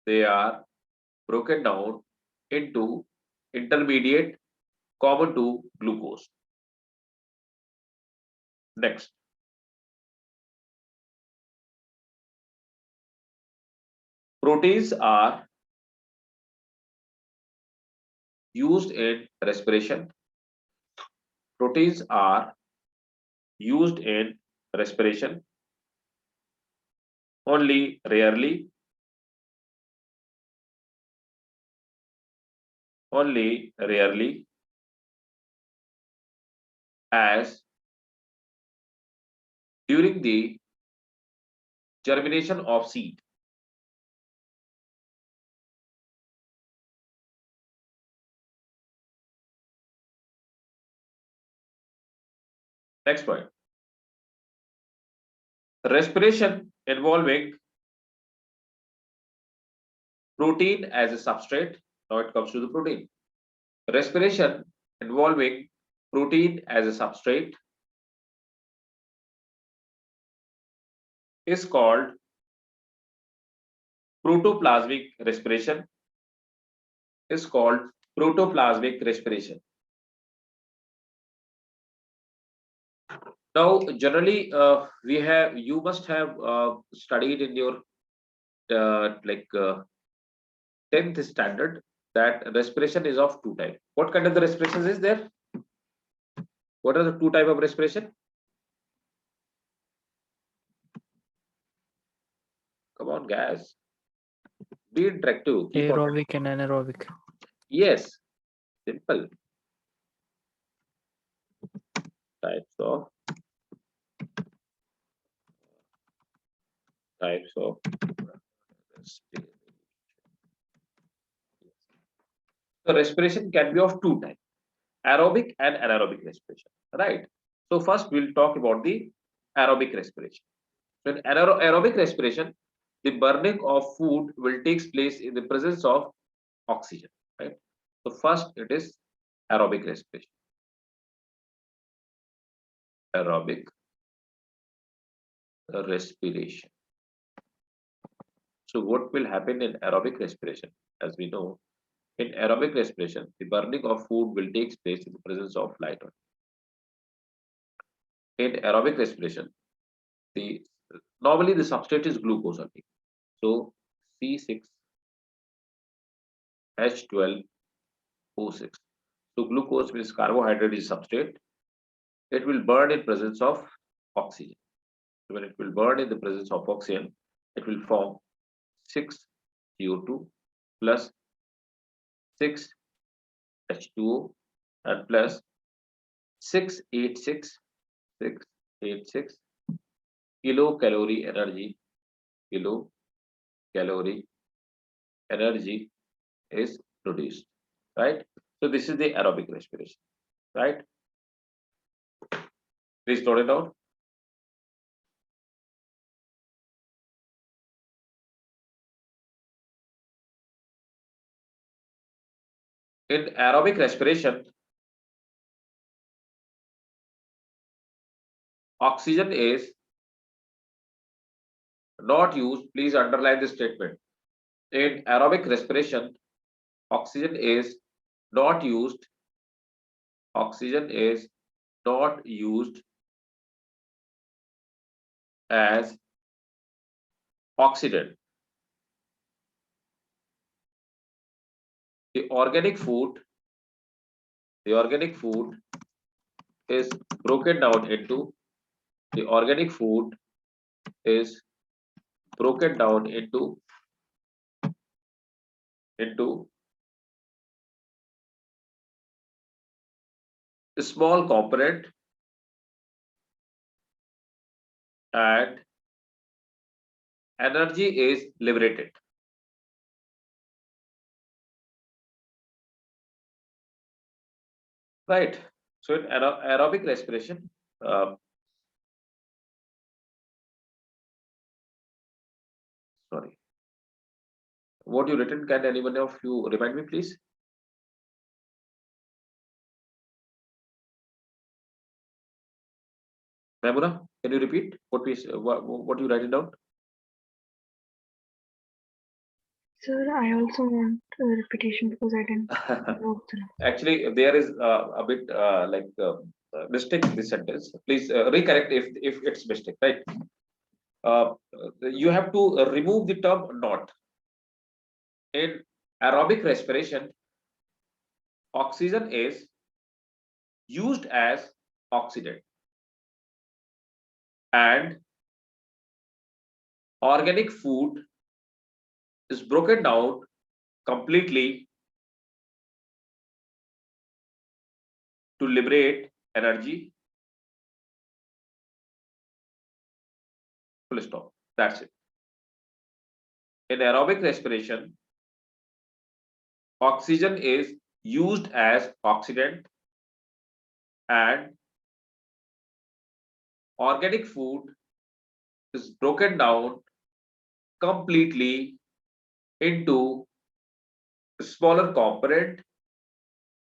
They are broken down into intermediate common to glucose. Next. Proteins are used in respiration. Proteins are used in respiration only rarely, as during the germination of seed. Next point. Respiration involving protein as a substrate. Now it comes to the protein. Respiration involving protein as a substrate is called protoplasmic respiration. Now, generally, you must have studied in your 10th standard that respiration is of two types. What kind of the respiration is there? What are the two type of respiration? Come on, guys. Be interactive. Keep on. Aerobic and anaerobic. Yes, simple. Types of respiration. So respiration can be of two types, aerobic and anaerobic respiration, right? So first we'll talk about the aerobic respiration. So in aerobic respiration, the burning of food will take place in the presence of oxygen, right? So first it is aerobic respiration. Aerobic respiration. So what will happen in aerobic respiration? As we know, in aerobic respiration, the burning of food will take place in the presence of light. In aerobic respiration, normally the substrate is glucose only. So C6H12O6. So glucose means carbohydrate is substrate. It will burn in presence of oxygen. So when it will burn in the presence of oxygen, it will form 6CO2 plus 6H2O and plus 686 kilocalorie energy is produced, right? So this is the aerobic respiration, right? Please note it down. In aerobic respiration, oxygen is not used. Please underline this statement. In aerobic respiration, oxygen is not used. Oxygen is not used as oxidant. The organic food is broken down into the organic food is broken down into a small component and energy is liberated. Right. So in aerobic respiration, sorry, what you written, can anyone of you remind me, please? Memuna, can you repeat what you write it down? Sir, I also want a repetition because I didn't know the number. Actually, there is a bit mistake in this sentence. Please recorrect if it's mistake, right? You have to remove the term not. In aerobic respiration, oxygen is used as oxidant and organic food is broken down completely to liberate energy. Full stop. That's it. In aerobic respiration, oxygen is used as oxidant and organic food is broken down completely into a smaller component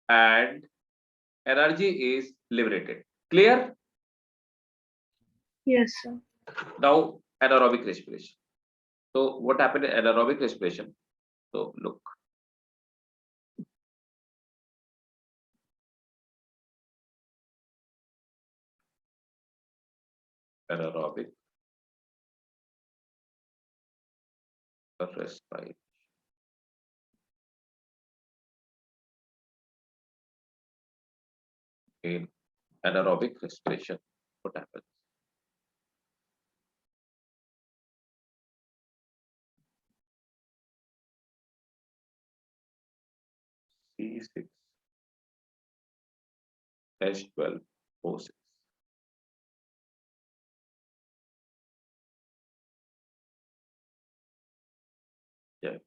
and energy is liberated. Clear? Yes, sir. Now anaerobic respiration. So what happened in anaerobic respiration? So look. Anaerobic respiration. In anaerobic respiration, what happens? C6 H12O6. Yeah.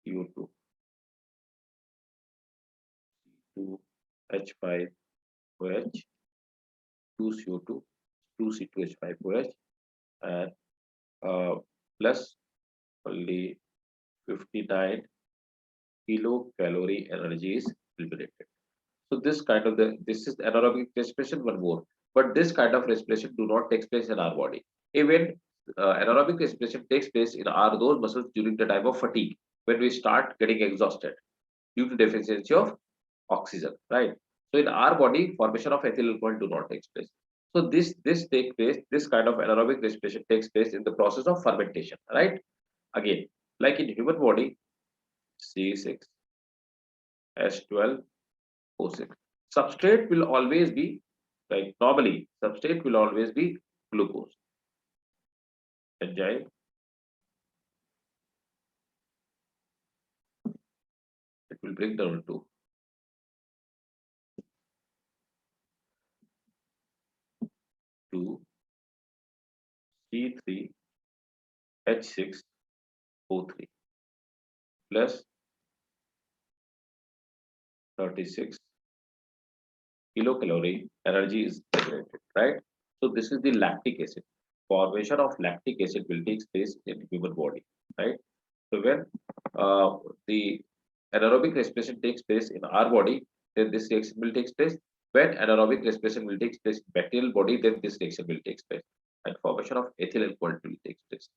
U2 H5OH 2CO2 2C2H5OH and plus only 59 kilocalorie energy is liberated. So this kind of this is anaerobic respiration, one more, but this kind of respiration do not take place in our body. Even anaerobic respiration takes place in our those muscles during the time of fatigue, when we start getting exhausted due to deficiency of oxygen, right? So in our body, formation of ethyl alcohol do not take place. So this take place, this kind of anaerobic respiration takes place in the process of fermentation, right? Again, like in human body, C6 H12O6. Substrate will always be, like normally, substrate will always be glucose. Enzyme, it will break down to C3H6O3 plus 36 kilocalorie energy is generated, right? So this is the lactic acid. Formation of lactic acid will take place in human body, right? So when the anaerobic respiration takes place in our body, then this reaction will take place. When anaerobic respiration will take place in bacterial body, then this reaction will take place, and formation of ethyl alcohol will take place.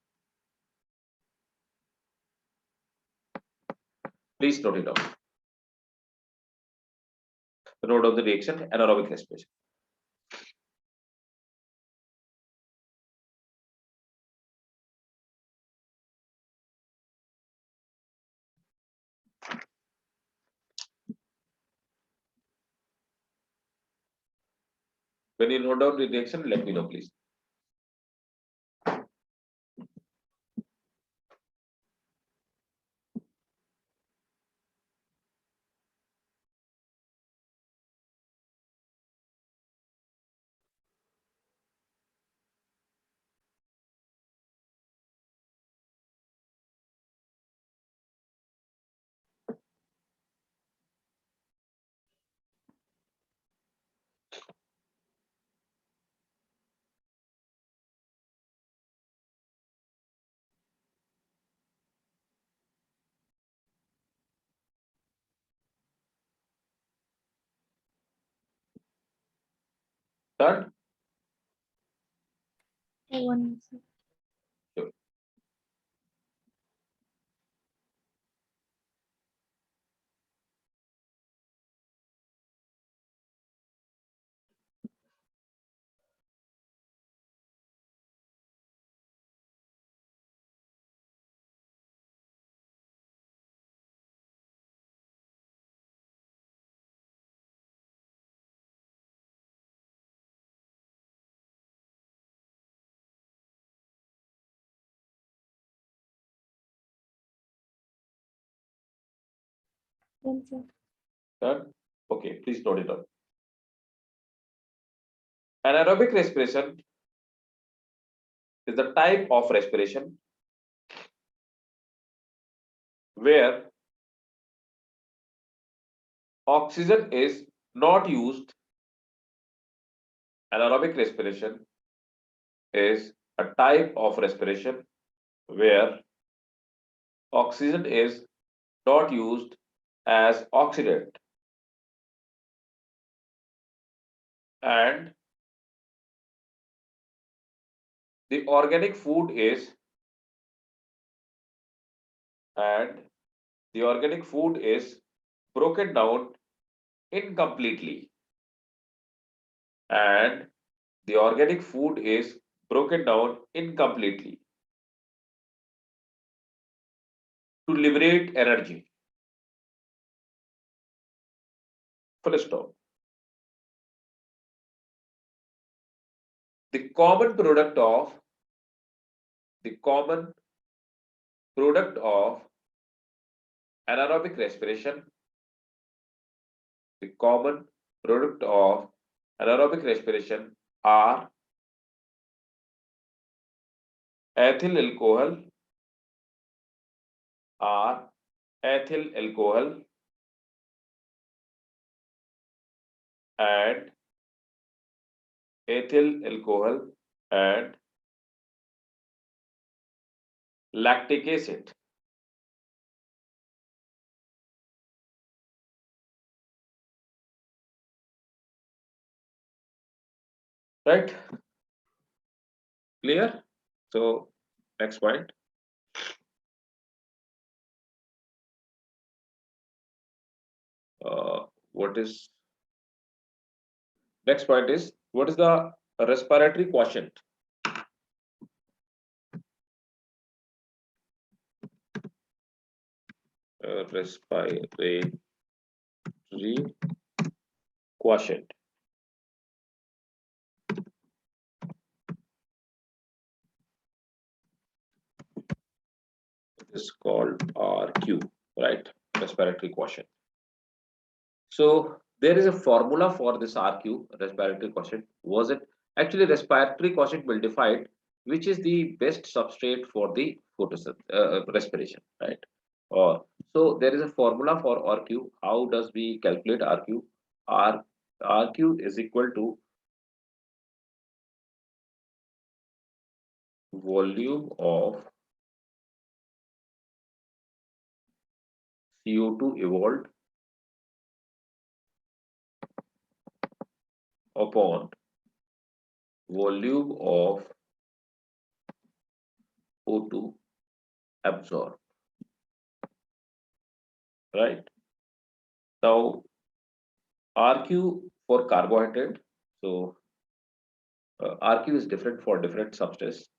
Please note it down. Note of the reaction, anaerobic respiration. When you note down the reaction, let me know, please. Done? One, sir. Sure. One, sir. Done? Okay, please note it down. Anaerobic respiration is the type of respiration where oxygen is not used. Anaerobic respiration is a type of respiration where oxygen is not used as oxidant, and the organic food is broken down incompletely, and the organic food is broken down incompletely to liberate energy. Full stop. The common product of anaerobic respiration, the common product of anaerobic respiration are ethyl alcohol, and lactic acid. Right? Clear? So next point. What is next point is what is the respiratory quotient? Respiratory quotient is called RQ, right? Respiratory quotient. So there is a formula for this RQ, respiratory quotient. Was it actually respiratory quotient will define which is the best substrate for the respiration, right? Or so there is a formula for RQ. How does we calculate RQ? RQ is equal to volume of CO2 evolved upon volume of O2 absorbed, right? Now, RQ for carbohydrate. So, RQ is different for different substances.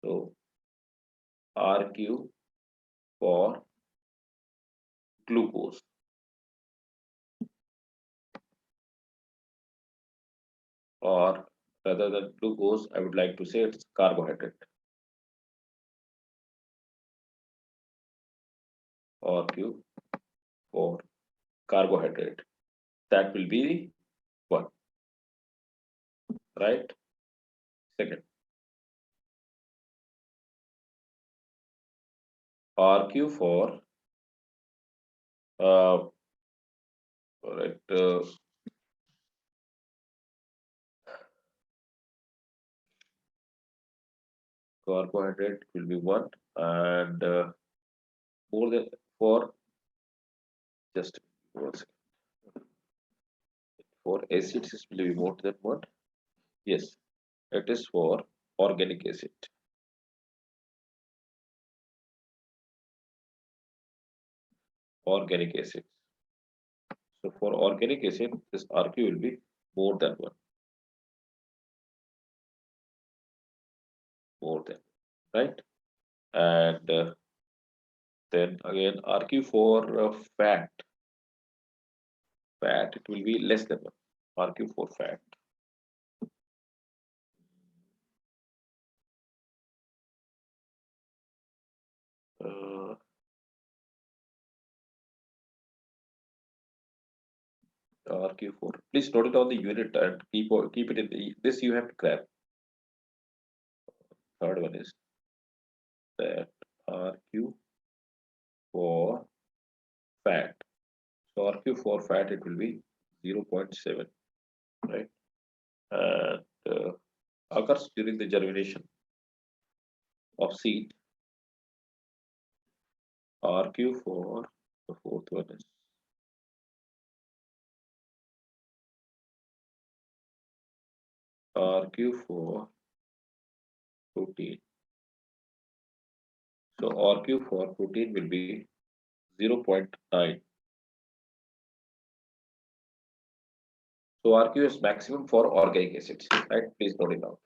So, RQ for glucose, or rather than glucose, I would like to say it's carbohydrate. RQ for carbohydrate. That will be 1, right? Second, RQ for right, carbohydrate will be 1, and more than for just 1 second. For acids it will be more than 1. Yes, it is for organic acid. Organic acid. So for organic acid, this RQ will be more than 1. More than, right? And then again RQ for fat. Fat, it will be less than 1. RQ for fat. RQ4. Please note it on the unit and keep it in this you have to grab. Third one is that RQ for fat. So RQ for fat it will be 0.7, right? And occurs during the germination of seed. RQ for the fourth one is RQ for protein. So RQ for protein will be 0.9. So RQ is maximum for organic acids, right? Please note it down.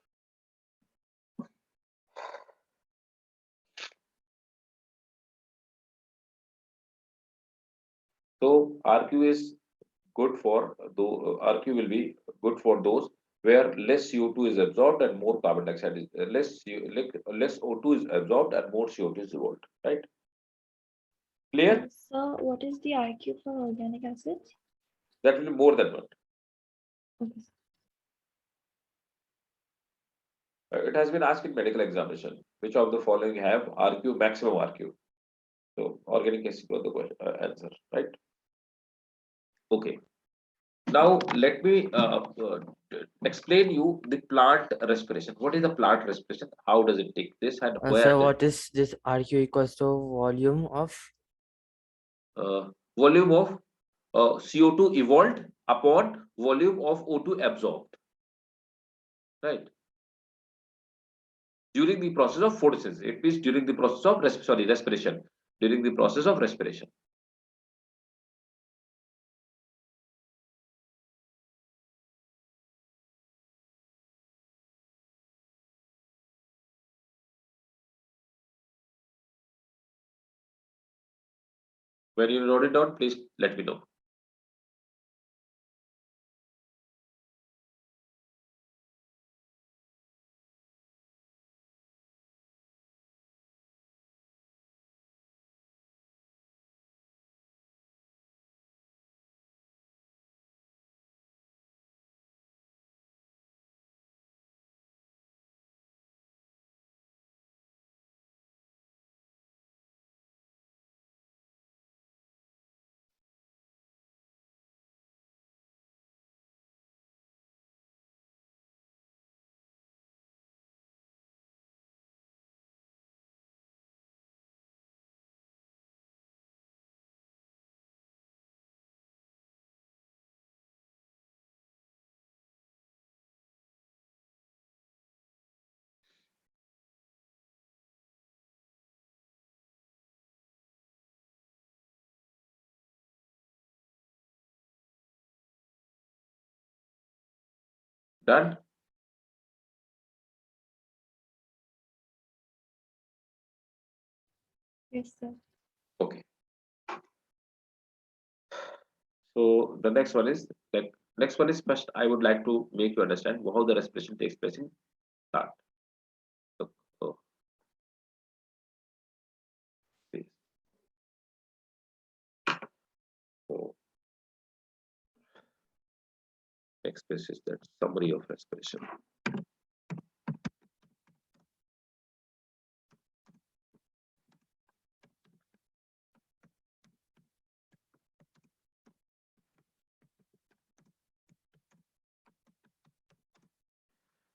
So RQ is good for though RQ will be good for those where less CO2 is absorbed and more carbon dioxide is less O2 is absorbed and more CO2 is evolved, right? Clear? So what is the RQ for organic acids? That will be more than 1. Okay. It has been asked in medical examination. Which of the following have RQ, maximum RQ? So organic acid was the question, answer, right? Okay. Now let me explain you the plant respiration. What is the plant respiration? How does it take place and where So does what is this RQ equals to volume of volume of CO2 evolved upon volume of O2 absorbed, right? During the process of photosynthesis, it means during the process of respiration. During the process of respiration. When you note it down, please let me know. Done? Yes, sir. Okay. So the next one is first I would like to make you understand how the respiration takes place in plant. So, please. So next page is that summary of respiration.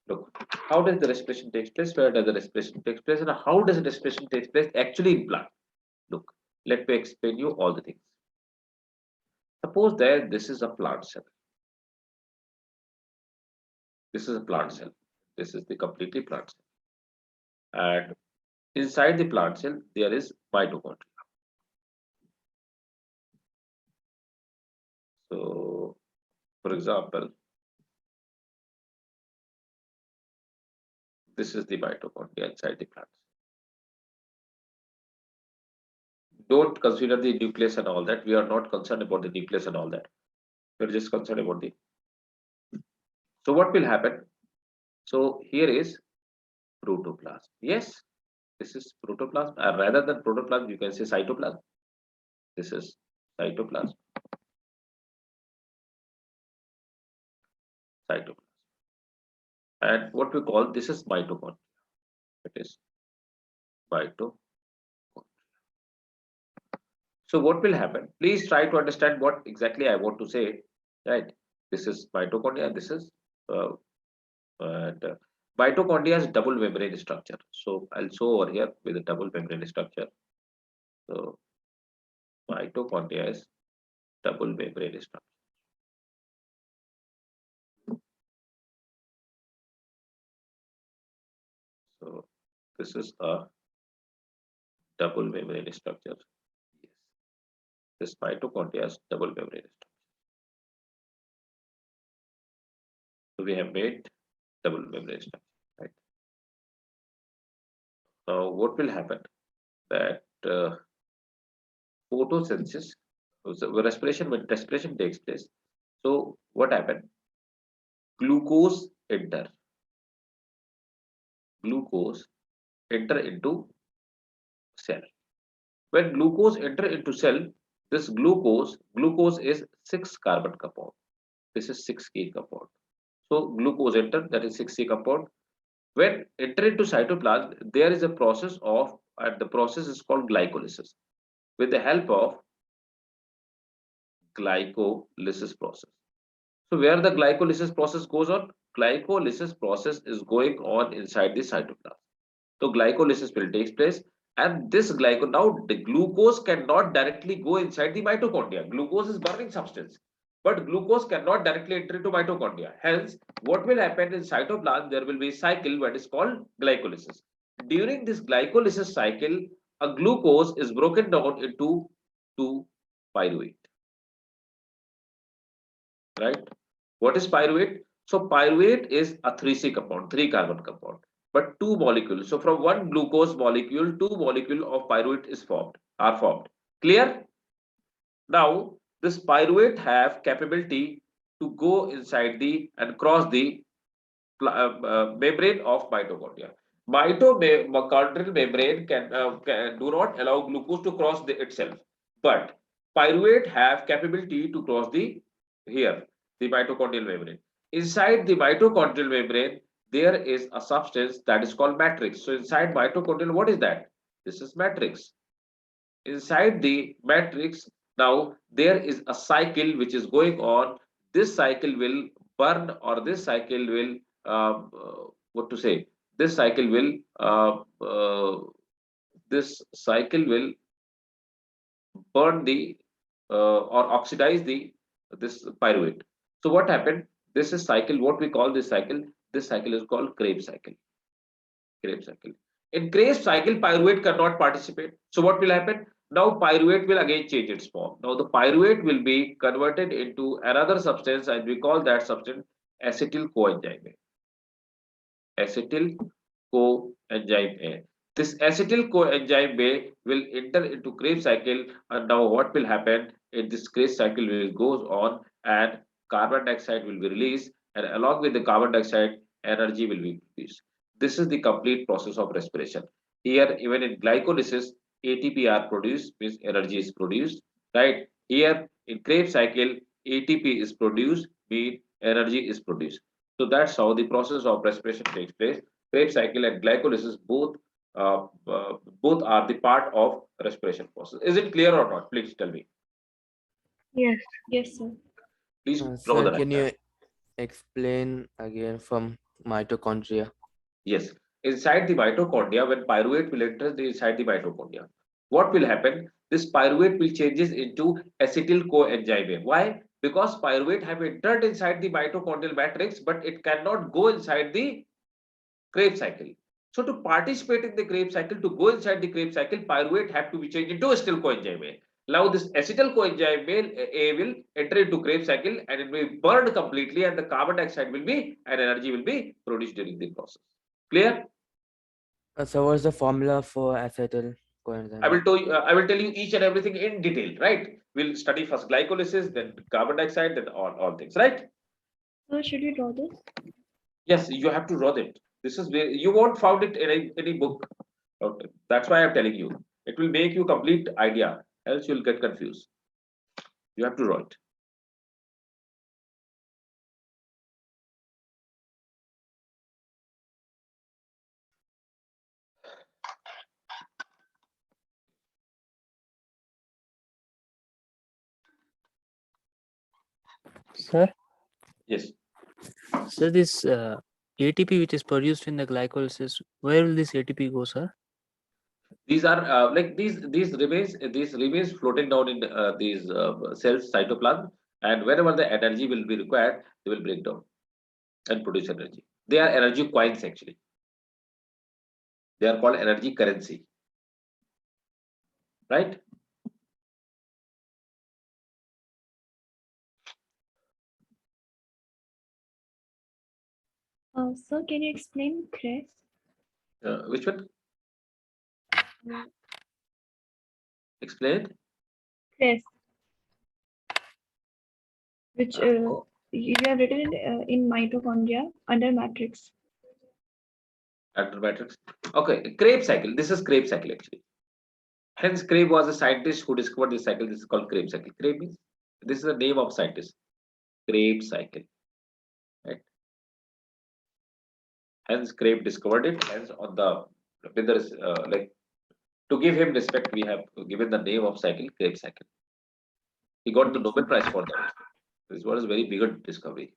Look, how does the respiration takes place? Where does the respiration takes place? And how does the respiration takes place actually in plant? Look, let me explain you all the things. Suppose that this is a plant cell. This is a plant cell. This is the completely plant cell. And inside the plant cell, there is mitochondria. So, for example, this is the mitochondria inside the plant. Don't consider the nucleus and all that. We are not concerned about the nucleus and all that. We're just concerned about the. So what will happen? So here is protoplasm. Yes, this is protoplasm. Rather than protoplasm, you can say cytoplasm. This is cytoplasm. Cytoplasm. And what we call this is mitochondria. It is mitochondria. So what will happen? Please try to understand what exactly I want to say. Right? This is mitochondria. This is mitochondria is double membrane structure. So I'll show over here with a double membrane structure. So mitochondria is double membrane structure. So this is a double membrane structure. Yes. This mitochondria is double membrane structure. So we have made double membrane structure, right? Now what will happen? That photosynthesis, so when respiration takes place. So what happened? Glucose enter into cell. When glucose enter into cell, this glucose is 6 carbon compound. This is 6K compound. So glucose enter, that is 6K compound. When enter into cytoplasm, there is a process of, and the process is called glycolysis. With the help of glycolysis process. So where the glycolysis process goes on? Glycolysis process is going on inside the cytoplasm. So glycolysis will take place, and this now the glucose cannot directly go inside the mitochondria. Glucose is burning substance, but glucose cannot directly enter into mitochondria. Hence, what will happen in cytoplasm? There will be a cycle that is called glycolysis. During this glycolysis cycle, a glucose is broken down into 2 pyruvate. Right? What is pyruvate? So pyruvate is a 3C compound, 3 carbon compound, but 2 molecules. So from one glucose molecule, 2 molecules of pyruvate are formed. Clear? Now this pyruvate have capability to go inside and cross the membrane of mitochondria. Mitochondrial membrane can do not allow glucose to cross itself, but pyruvate have capability to cross the mitochondrial membrane. Inside the mitochondrial membrane, there is a substance that is called matrix. So inside mitochondrial, what is that? This is matrix. Inside the matrix, now there is a cycle which is going on. This cycle will burn, or this cycle will what to say? This cycle will burn the or oxidize this pyruvate. So what happened? This is cycle. What we call this cycle? This cycle is called Krebs cycle. Krebs cycle. In Krebs cycle, pyruvate cannot participate. So what will happen? Now pyruvate will again change its form. Now the pyruvate will be converted into another substance, and we call that substance acetyl coenzyme A. Acetyl coenzyme A. This acetyl coenzyme A will enter into Krebs cycle, and now what will happen in this Krebs cycle will goes on, and carbon dioxide will be released, and along with the carbon dioxide, energy will be produced. This is the complete process of respiration. Here, even in glycolysis, ATP are produced, means energy is produced, right? Here in Krebs cycle, ATP is produced, mean energy is produced. So that's how the process of respiration takes place. Krebs cycle and glycolysis both are the part of respiration process. Is it clear or not? Please tell me. Yes. Yes, sir. Please draw Sir, the can diagram. you explain again from mitochondria? Yes. Inside the mitochondria, when pyruvate will enter inside the mitochondria, what will happen? This pyruvate will changes into acetyl coenzyme. Why? Because pyruvate have entered inside the mitochondrial matrix, but it cannot go inside the Krebs cycle. So to participate in the Krebs cycle, to go inside the Krebs cycle, pyruvate have to be changed into acetyl coenzyme A. Now this acetyl coenzyme A will enter into Krebs cycle, and it will be burned completely, and the carbon dioxide will be, and energy will be produced during the process. Clear? So what's the formula for acetyl I coenzyme? will tell you. I will tell you each and everything in detail. Right? We'll study first glycolysis, then carbon dioxide, then all things. Right? So should we draw this? Yes, you have to draw it. This is where you won't found it in any book. Okay. That's why I'm telling you. It will make you complete idea. Else you'll get confused. You have to draw it. Sir, Yes. so this ATP which is produced in the glycolysis, where will this ATP go, sir? These are like these remains floating down in these cells cytoplasm, and whenever the energy will be required, they will break down and produce energy. They are energy coins actually. They are called energy currency. Right? Sir, can you explain Krebs? Which one? Explain it. Krebs, which you have written in mitochondria under matrix. After matrix. Okay, Krebs cycle. This is Krebs cycle actually. Hence, Krebs was a scientist who discovered this cycle. This is called Krebs cycle. Krebs means this is the name of scientist. Krebs cycle. Right. Hence, Krebs discovered it. Hence, on the with the like to give him respect, we have given the name of cycle Krebs cycle. He got the Nobel Prize for that. This was a very big discovery.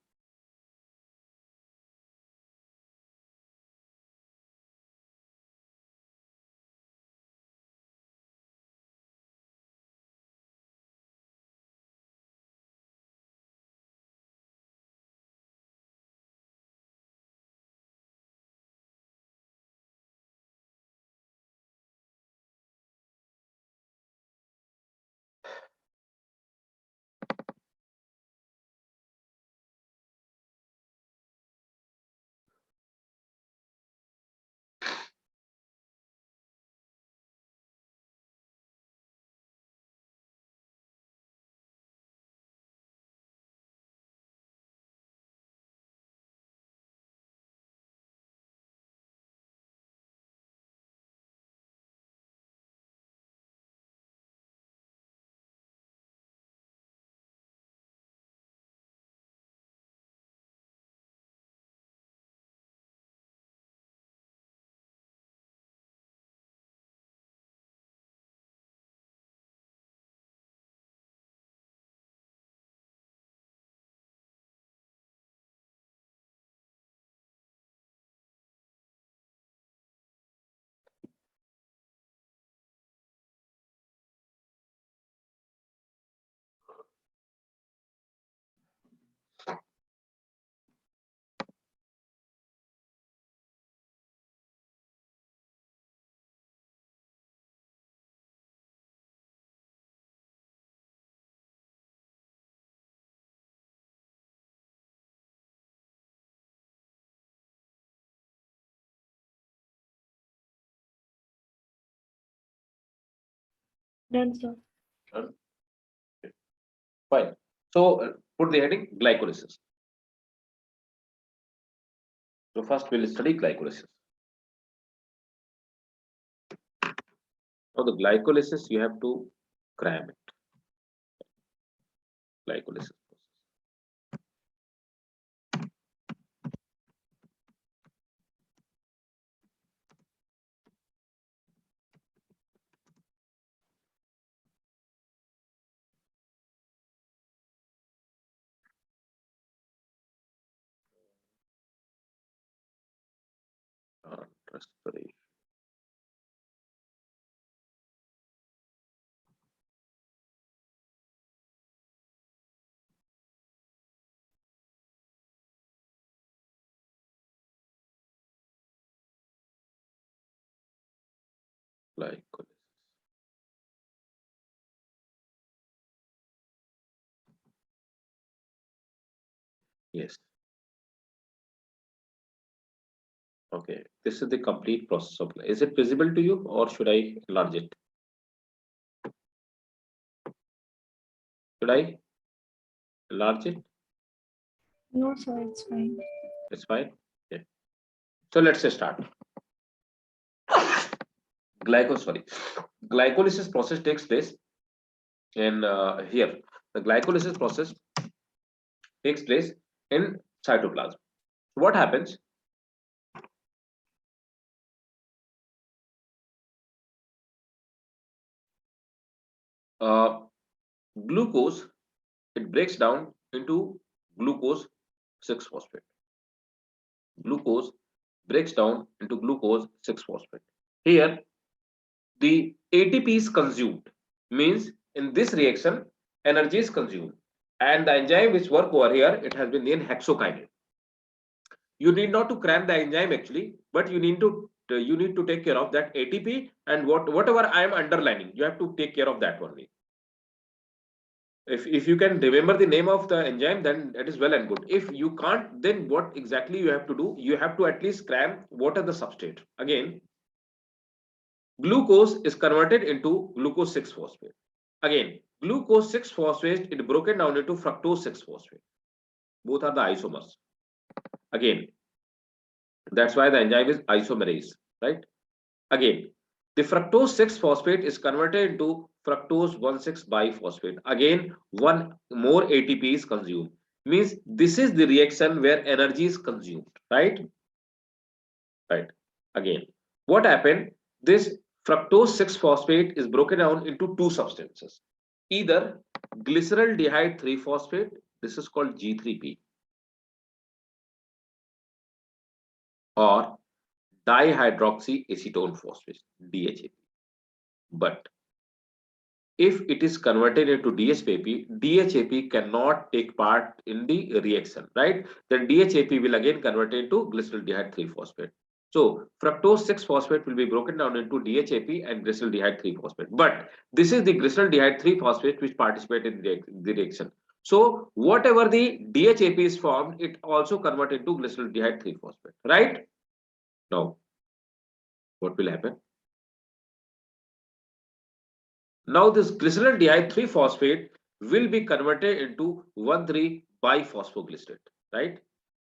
Done, sir. Fine. So put the heading glycolysis. So first we'll study glycolysis. Now the glycolysis you have to cram it. Glycolysis. Respiration. Glycolysis. Yes. Okay. This is the complete process of. Is it visible to you, or should I enlarge it? Should I enlarge it? No, sir, it's fine. It's fine. Yeah. So let's start. Glycolysis process takes place in here. The glycolysis process takes place in cytoplasm. What happens? Glucose, it breaks down into glucose 6-phosphate. Glucose breaks down into glucose 6-phosphate. Here, the ATP is consumed, means in this reaction, energy is consumed. And the enzyme which work over here, it has been named hexokinase. You need not to cram the enzyme actually, but you need to take care of that ATP, and whatever I am underlining, you have to take care of that only. If you can remember the name of the enzyme, then that is well and good. If you can't, then what exactly you have to do? You have to at least cram what are the substrate. Again, glucose is converted into glucose 6-phosphate. Again, glucose 6-phosphate is broken down into fructose 6-phosphate. Both are the isomers. Again, that's why the enzyme is isomerase, right? Again, the fructose 6-phosphate is converted into fructose 1,6-biphosphate. Again, one more ATP is consumed. Means this is the reaction where energy is consumed, right? Right. Again, what happened? This fructose 6-phosphate is broken down into two substances. Either glyceraldehyde 3-phosphate, this is called G3P, or dihydroxyacetone phosphate, DHAP. But if it is converted into DHAP, DHAP cannot take part in the reaction, right? Then DHAP will again convert into glyceraldehyde 3-phosphate. So fructose 6-phosphate will be broken down into DHAP and glyceraldehyde 3-phosphate. But this is the glyceraldehyde 3-phosphate which participate in the reaction. So whatever the DHAP is formed, it also convert into glyceraldehyde 3-phosphate, right? Now, what will happen? Now this glyceraldehyde 3-phosphate will be converted into 1,3-biphosphoglycerate, right?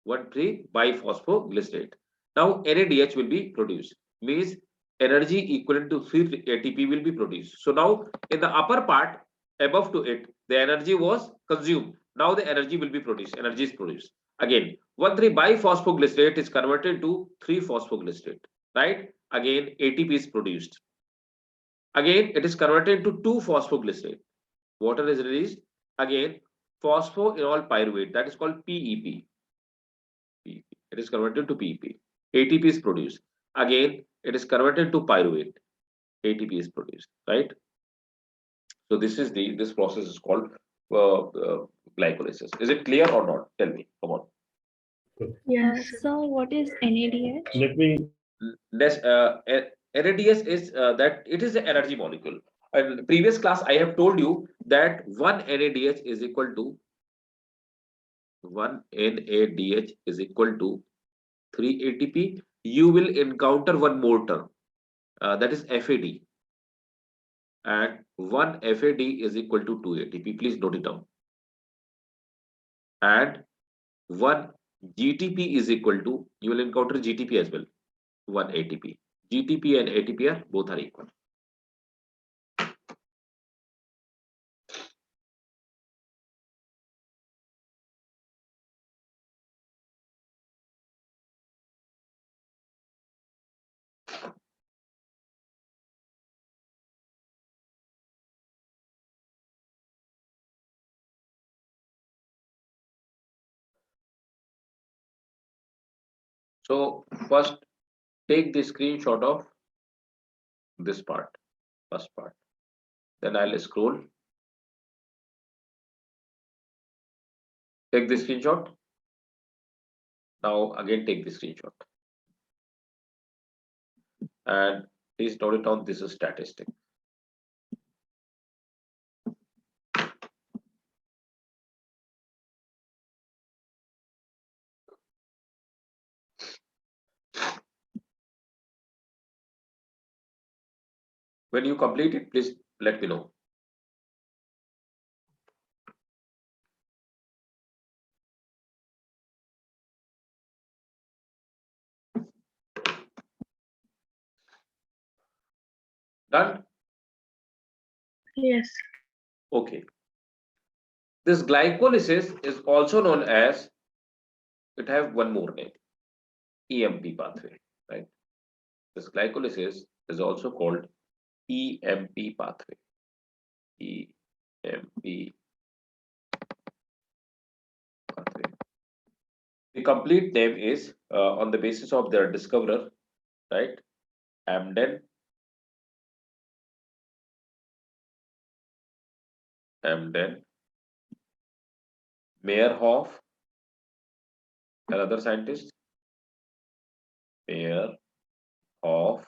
1,3-biphosphoglycerate. Now NADH will be produced, means energy equivalent to 3 ATP will be produced. So now in the upper part above to it, the energy was consumed. Now the energy will be produced. Energy is produced. Again, 1,3-biphosphoglycerate is converted to 3-phosphoglycerate, right? Again, ATP is produced. Again, it is converted to 2-phosphoglycerate. Water is released. Again, phosphoenol pyruvate, that is called PEP. It is converted to PEP. ATP is produced. Again, it is converted to pyruvate. ATP is produced, right? So this process is called glycolysis. Is it clear or not? Tell me. Come on. Yes. So what is NADH? Let me. NADH is that it is an energy molecule. In previous class, I have told you that one NADH is equal to 3 ATP. You will encounter one more term, that is FAD. and 1 FAD is equal to 2 ATP. Please note it down. And 1 GTP is equal to, you will encounter GTP as well, 1 ATP. GTP and ATP are both are equal. So first take the screenshot of this part, first part. Then I'll scroll. Take the screenshot. Now again take the screenshot. And please note it down, this is statistic. When you complete it, please let me know. Done? Yes. Okay. This glycolysis is also known as, it have one more name, EMP pathway, right? This glycolysis is also called EMP pathway. EMP pathway. The complete name is on the basis of their discoverer, right? Amden, Meyerhoff, another scientist, Meyerhoff,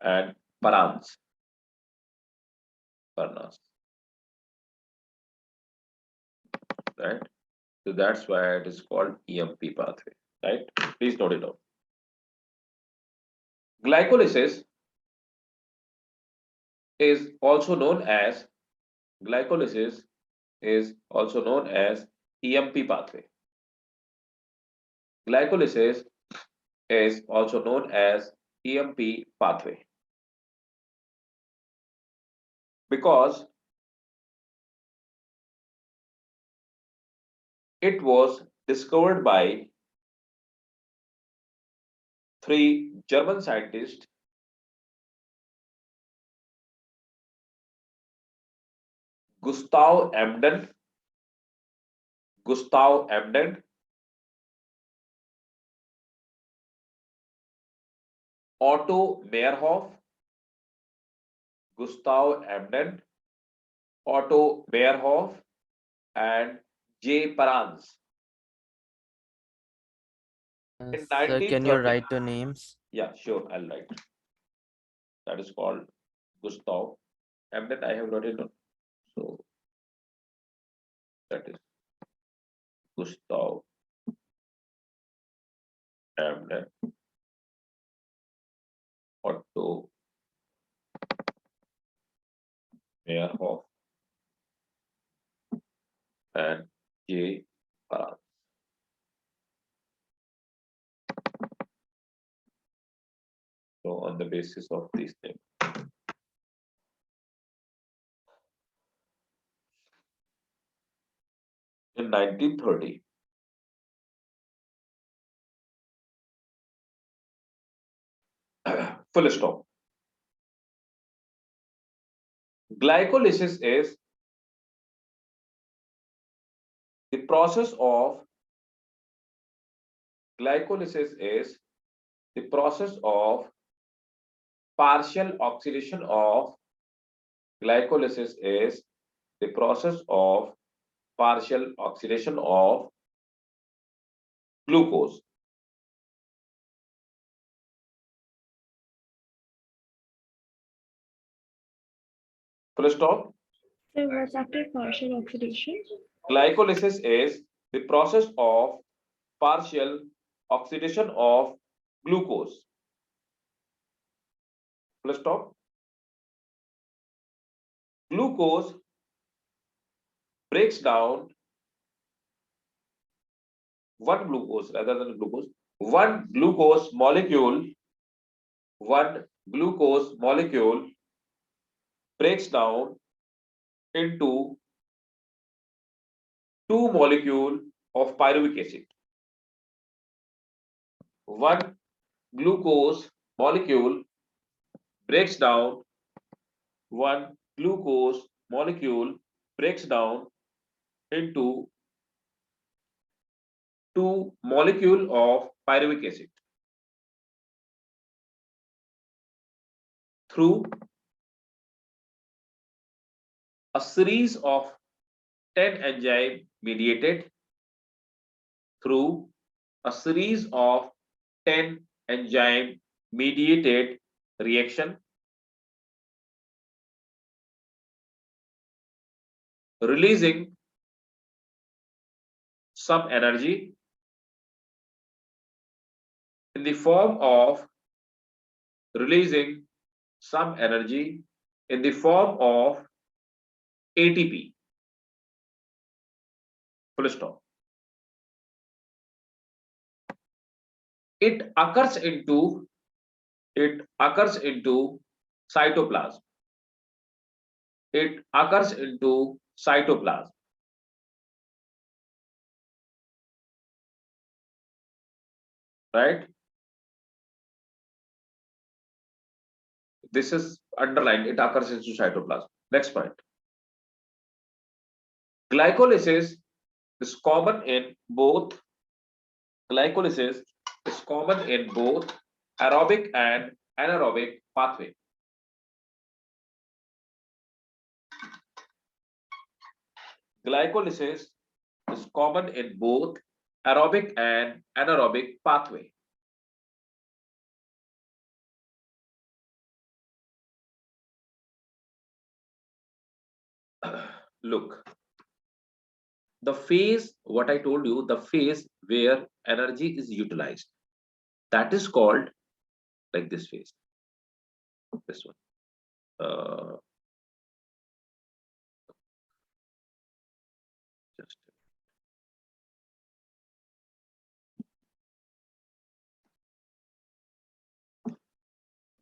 and Parnas. Right? So that's why it is called EMP pathway, right? Please note it down. Glycolysis is also known as EMP pathway. Glycolysis is also known as EMP pathway because it was discovered by 3 German scientists, Gustav Amden, Otto Meyerhoff, and J. Parnas. In Sir, can you 1930, write the names? yeah, sure, I'll write. That is called Gustav Amden. I have written down. So that is Gustav Amden, Otto Meyerhoff, and J. Parnas. So on the basis of these things. In 1930, full stop. Glycolysis is the process of partial oxidation of glucose. Full stop. So what's after partial oxidation? Glycolysis is the process of partial oxidation of glucose. Full stop. glucose breaks down one glucose rather than glucose, one glucose molecule breaks down into two molecule of pyruvic acid. One glucose molecule breaks down one glucose molecule breaks down into two molecule of pyruvic acid through a series of 10 enzyme mediated through a series of 10 enzyme mediated reaction, releasing some energy in the form of ATP. Full stop. It occurs into cytoplasm. It occurs into cytoplasm. Right? This is underlined. It occurs into cytoplasm. Next point. Glycolysis is common in both aerobic and anaerobic pathway. Glycolysis is common in both aerobic and anaerobic pathway. Look, the phase, what I told you, the phase where energy is utilized, that is called like this phase. This one. Just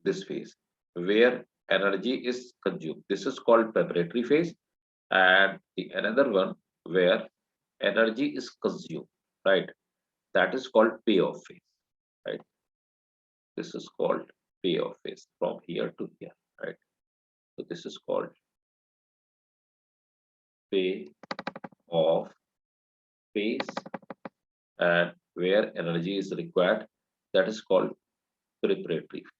this phase where energy is consumed. This is called preparatory phase, and the another one where energy is consumed, right? That is called payoff phase, right? This is called payoff phase from here to here, right? So this is called payoff phase, and where energy is required, that is called preparatory phase.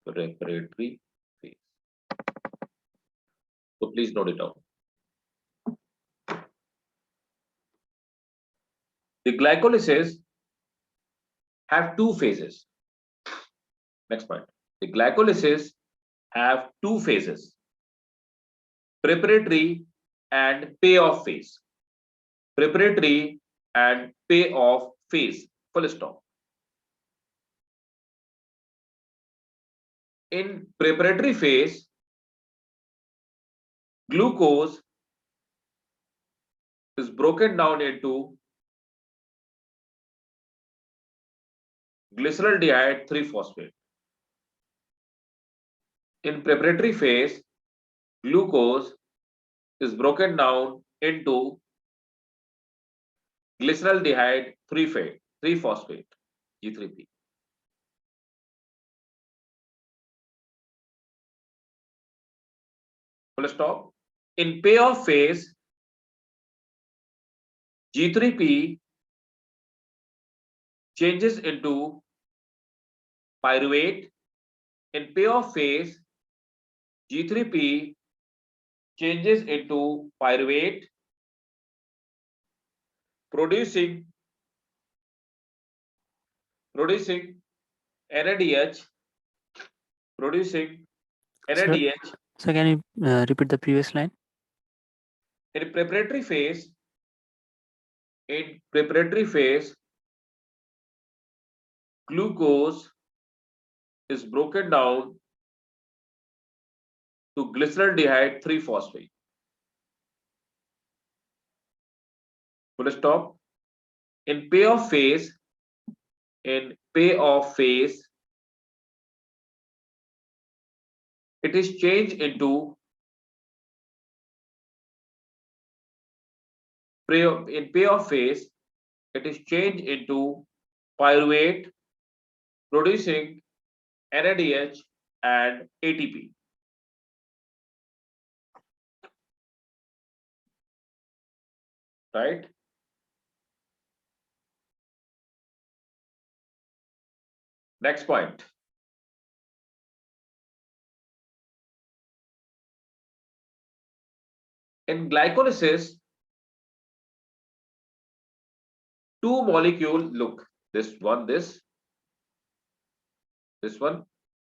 Preparatory phase. So please note it down. The glycolysis have two phases. Next point. The glycolysis have two phases: preparatory and payoff phase. Preparatory and payoff phase. Full stop. In preparatory phase, glucose is broken down into glyceraldehyde 3-phosphate. In preparatory phase, glucose is broken down into glyceraldehyde 3-phosphate, G3P. Full stop. In payoff phase, G3P changes into pyruvate. In payoff phase, G3P changes into pyruvate, producing NADH, So can you repeat the previous line? in preparatory phase, glucose is broken down to glyceraldehyde 3-phosphate. Full stop. In payoff phase, it is changed into pyruvate, producing NADH and ATP. Right? Next point. In glycolysis, two molecule, look, this one,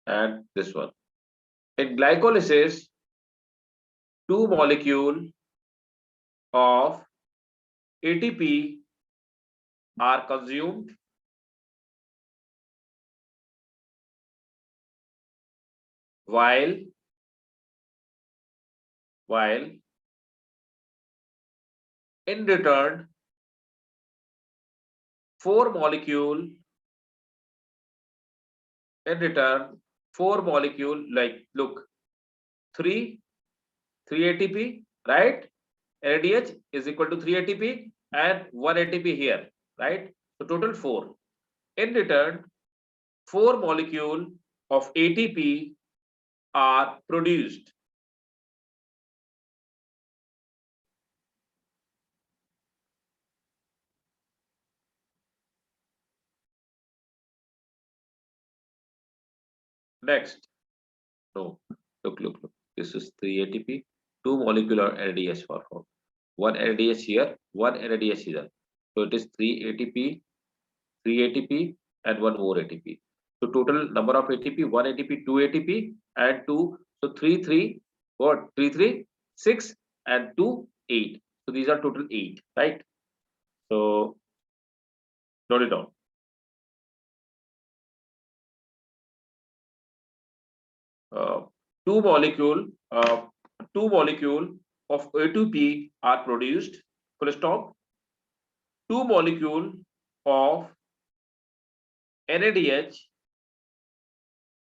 and this one. In glycolysis, two molecule of ATP are consumed while in return four molecule like look 3 ATP, right? NADH is equal to 3 ATP and 1 ATP here, right? So total 4. In return, 4 molecule of ATP are produced. Next, no, look. This is 3 ATP, 2 molecular NADH are formed. 1 NADH here, 1 NADH here. So it is 3 ATP, 3 ATP, and 1 more ATP. So total number of ATP, 1 ATP, 2 ATP, and 2. So 3, what? 3, 6, and 2, 8. So these are total 8, right? So note it down. Two molecule of A2P are produced. Full stop. 2 molecule of NADH.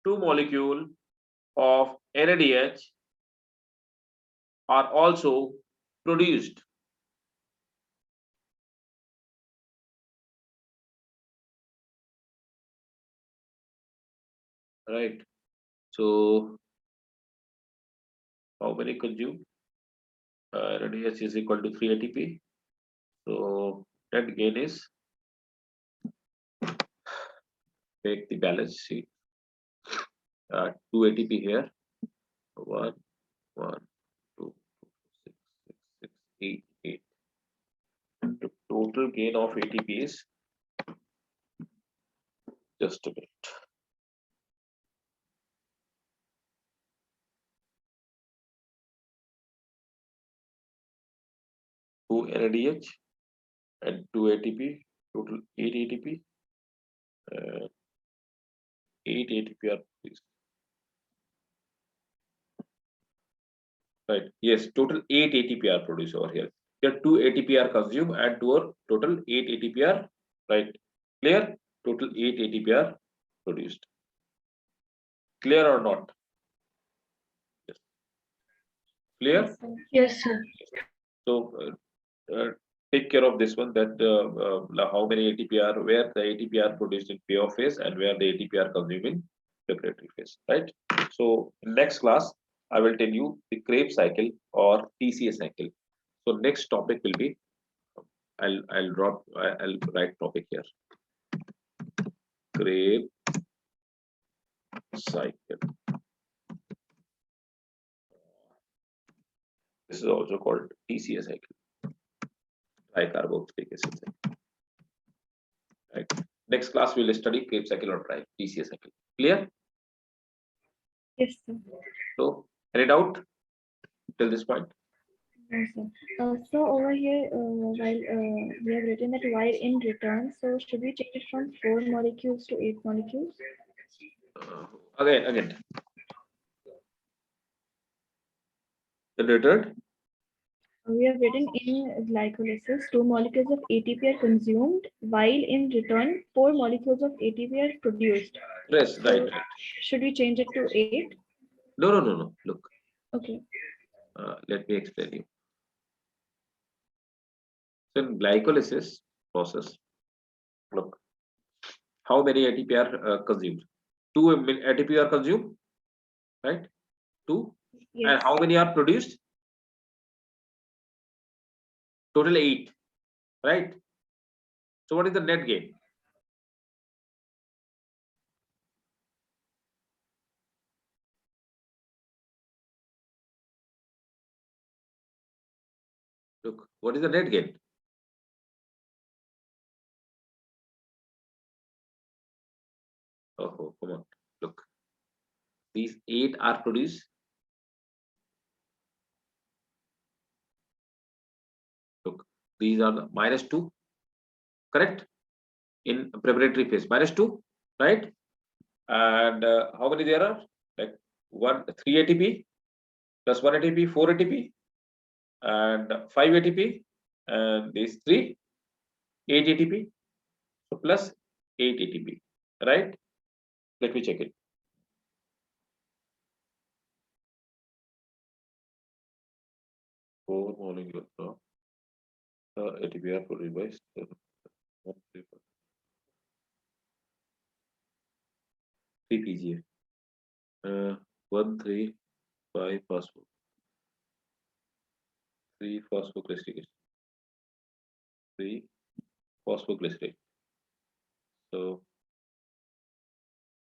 2 molecule of NADH are also produced. Right. So how many consumed? NADH is equal to 3 ATP. So net gain is, take the balance sheet. 2 ATP here. 1, 2, 6, 8, 8. The total gain of ATP is, just a minute. Two NADH and 2 ATP, total 8 ATP. 8 ATP are produced. Right. Yes, total 8 ATP are produced over here. Here 2 ATP are consumed and total 8 ATP are, right. Clear? Total 8 ATP are produced. Clear or not? Yes. Clear? Yes, sir. So take care of this one, that how many ATP are, where the ATP are produced in payoff phase and where the ATP are consumed in preparatory phase, right? So next class I will tell you the Krebs cycle or TCA cycle. So next topic will be, I'll write topic here. Krebs cycle. This is also called TCA cycle. Tricarboxylic acid cycle. Right. Next class we will study Krebs cycle or TCA cycle. Clear? Yes, sir. So any doubt till this point? Yes, sir. So over here, while we have written that while in return, so should we change it from 4 molecules to 8 molecules? Again. Generated. We have written in glycolysis, 2 molecules of ATP are consumed, while in return, 4 molecules of ATP are produced. Yes, right. Should we change it to 8? No. Look, Okay. let me explain you. So in glycolysis process, look, how many ATP are consumed? 2 ATP are consumed, right? 2. Yes. And how many are produced? Total 8, right? So what is the net gain? Look, what is the net gain? Oh, come on. Look, these 8 are produced. Look, these are the -2, correct? In preparatory phase, -2, right? And how many there are? Like 3 ATP plus 1 ATP, 4 ATP, and 5 ATP, and these 3, 8 ATP. So plus 8 ATP, right? Let me check it. Four molecules of ATP are produced by 3 PGA. 1, 3, 5 phospho. 3 phosphoglycerate. 3 phosphoglycerate. So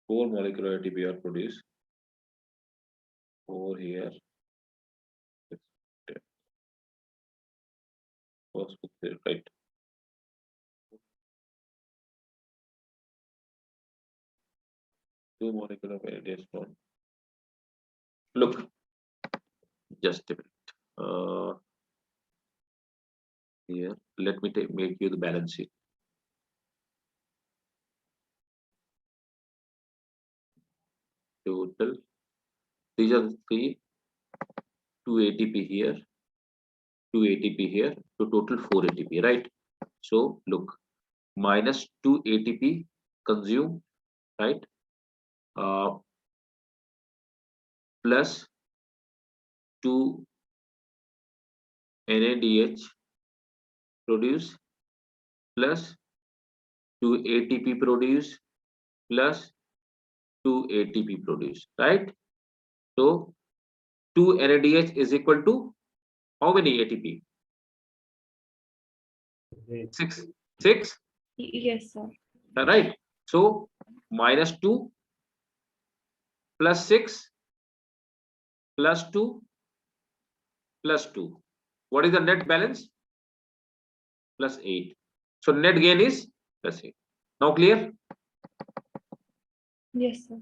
4 molecular ATP are produced. 4 here. 6, 10. Phosphoglycerate, right? Two molecular ATP. Look, just a minute. Here, let me make you the balance sheet. Total, these are the 3, 2 ATP here, 2 ATP here, so total 4 ATP, right? So look, minus 2 ATP consumed, right? Plus 2 NADH produced, plus 2 ATP produced, plus 2 ATP produced, right? So 2 NADH is equal to how many ATP? 6. 6, Yes, sir. right? So minus 2 plus 6 plus 2 plus 2. What is the net balance? Plus 8. So net gain is plus 8. Now clear? Yes, sir.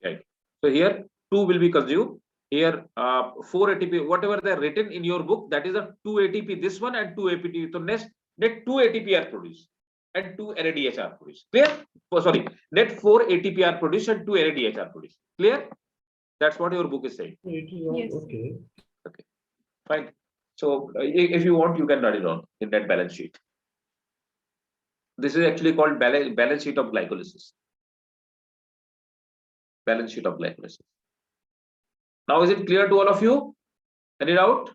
Right. So here 2 will be consumed. Here 4 ATP, whatever they are written in your book, that is a 2 ATP, this one, and 2 ATP. So net 2 ATP are produced and 2 NADH are produced. Clear? Oh, sorry, net 4 ATP are produced and 2 NADH are produced. Clear? That's what your book is saying. Yes. Okay. Fine. So if you want, you can write it on in that balance sheet. This is actually called balance sheet of glycolysis. Balance sheet of glycolysis. Now, is it clear to all of you? Any doubt?